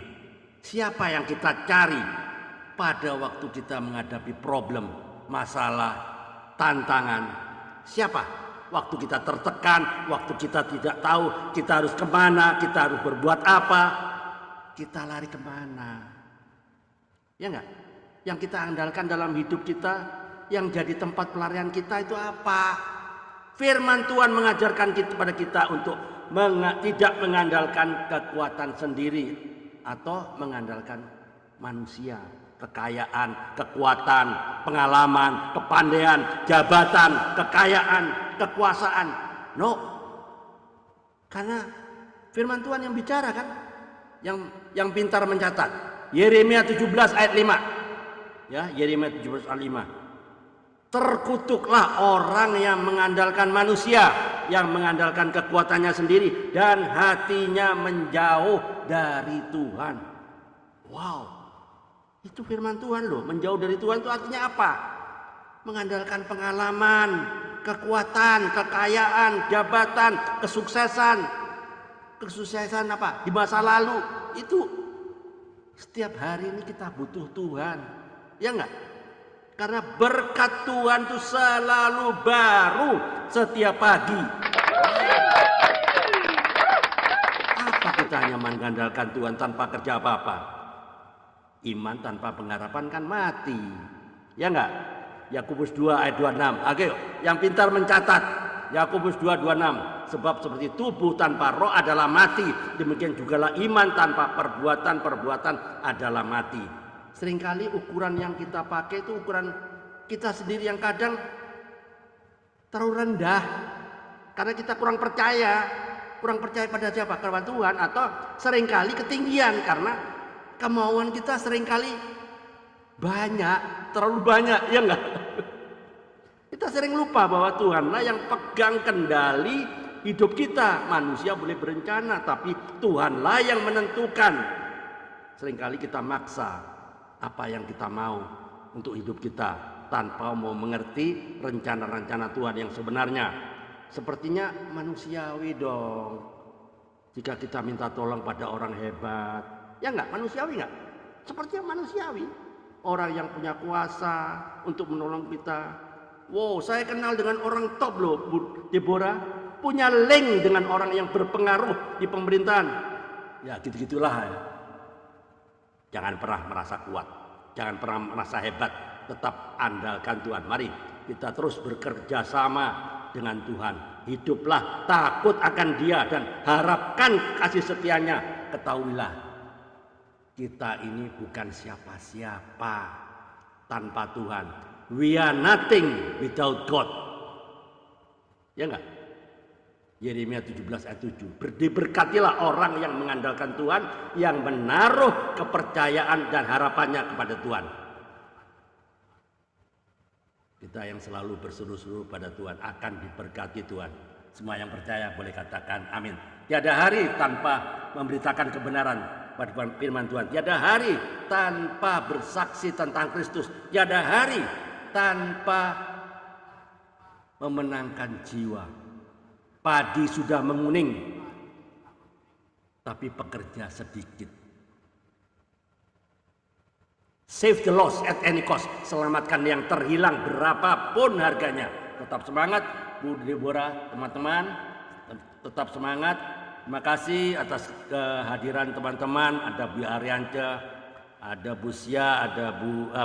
Siapa yang kita cari pada waktu kita menghadapi problem, masalah, tantangan? Siapa? Waktu kita tertekan, waktu kita tidak tahu kita harus kemana, kita harus berbuat apa, kita lari kemana? Ya enggak? Yang kita andalkan dalam hidup kita, yang jadi tempat pelarian kita itu apa? Firman Tuhan mengajarkan kepada kita untuk tidak mengandalkan kekuatan sendiri atau mengandalkan manusia, kekayaan, kekuatan, pengalaman, kepandaian, jabatan, kekayaan, kekuasaan. No. Karena firman Tuhan yang bicara kan, yang pintar mencatat. Yeremia 17 ayat 5. Ya, Yeremia 17 ayat 5. Terkutuklah orang yang mengandalkan manusia, yang mengandalkan kekuatannya sendiri dan hatinya menjauh dari Tuhan. Wow, itu firman Tuhan loh. Menjauh dari Tuhan itu artinya apa? Mengandalkan pengalaman, kekuatan, kekayaan, jabatan, kesuksesan apa? Di masa lalu itu setiap hari ini kita butuh Tuhan, ya enggak? Karena berkat Tuhan itu selalu baru setiap pagi. Apa kita hanya mengandalkan Tuhan tanpa kerja apa-apa? Iman tanpa pengharapan kan mati. Ya enggak? Yakobus 2 ayat 26. Oke, yang pintar mencatat. Yakobus 2:26. Sebab seperti tubuh tanpa roh adalah mati, demikian jugalah iman tanpa perbuatan adalah mati. seringkali ukuran yang kita pakai itu ukuran kita sendiri yang kadang terlalu rendah karena kita kurang percaya pada siapa? Kepada Tuhan, atau seringkali ketinggian karena kemauan kita seringkali terlalu banyak, ya enggak? Kita sering lupa bahwa Tuhanlah yang pegang kendali hidup kita. Manusia boleh berencana, tapi Tuhanlah yang menentukan. Seringkali kita maksa apa yang kita mau untuk hidup kita tanpa mau mengerti rencana-rencana Tuhan yang sebenarnya. Sepertinya manusiawi dong jika kita minta tolong pada orang hebat. Ya enggak? Manusiawi enggak? Sepertinya manusiawi. Orang yang punya kuasa untuk menolong kita. Wow, saya kenal dengan orang top loh, Bu Deborah. Punya link dengan orang yang berpengaruh di pemerintahan. Ya gitu-gitulah ya. Jangan pernah merasa kuat. Jangan pernah merasa hebat. Tetap andalkan Tuhan. Mari kita terus bekerja sama dengan Tuhan. Hiduplah takut akan Dia dan harapkan kasih setianya. Ketahuilah, kita ini bukan siapa-siapa tanpa Tuhan. We are nothing without God. Ya enggak? Yeremia 17 ayat 7. Diberkatilah orang yang mengandalkan Tuhan, yang menaruh kepercayaan dan harapannya kepada Tuhan. Kita yang selalu berseru-seru pada Tuhan akan diberkati Tuhan. Semua yang percaya boleh katakan amin. Tiada hari tanpa memberitakan kebenaran pada firman Tuhan. Tiada hari tanpa bersaksi tentang Kristus. Tiada hari tanpa memenangkan jiwa. Padi sudah menguning, tapi pekerja sedikit. Save the lost at any cost. Selamatkan yang terhilang berapapun harganya. Tetap semangat Bu Deborah, teman-teman. Tetap semangat. Terima kasih atas kehadiran teman-teman. Ada Bu Arianca, ada Bu Sia, ada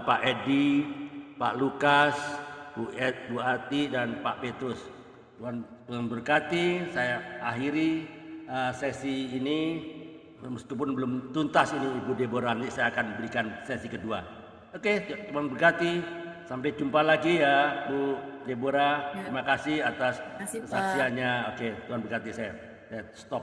Pak Edi, Pak Lukas, Bu Ati, dan Pak Petrus. Tuhan memberkati. Saya akhiri sesi ini. Meskipun belum tuntas ini Ibu Deborah, nanti saya akan berikan sesi kedua. Oke, Tuhan berkati. Sampai jumpa lagi ya Bu Deborah. Terima kasih atas kesaksiannya. Oke, Tuhan berkati. Saya stop.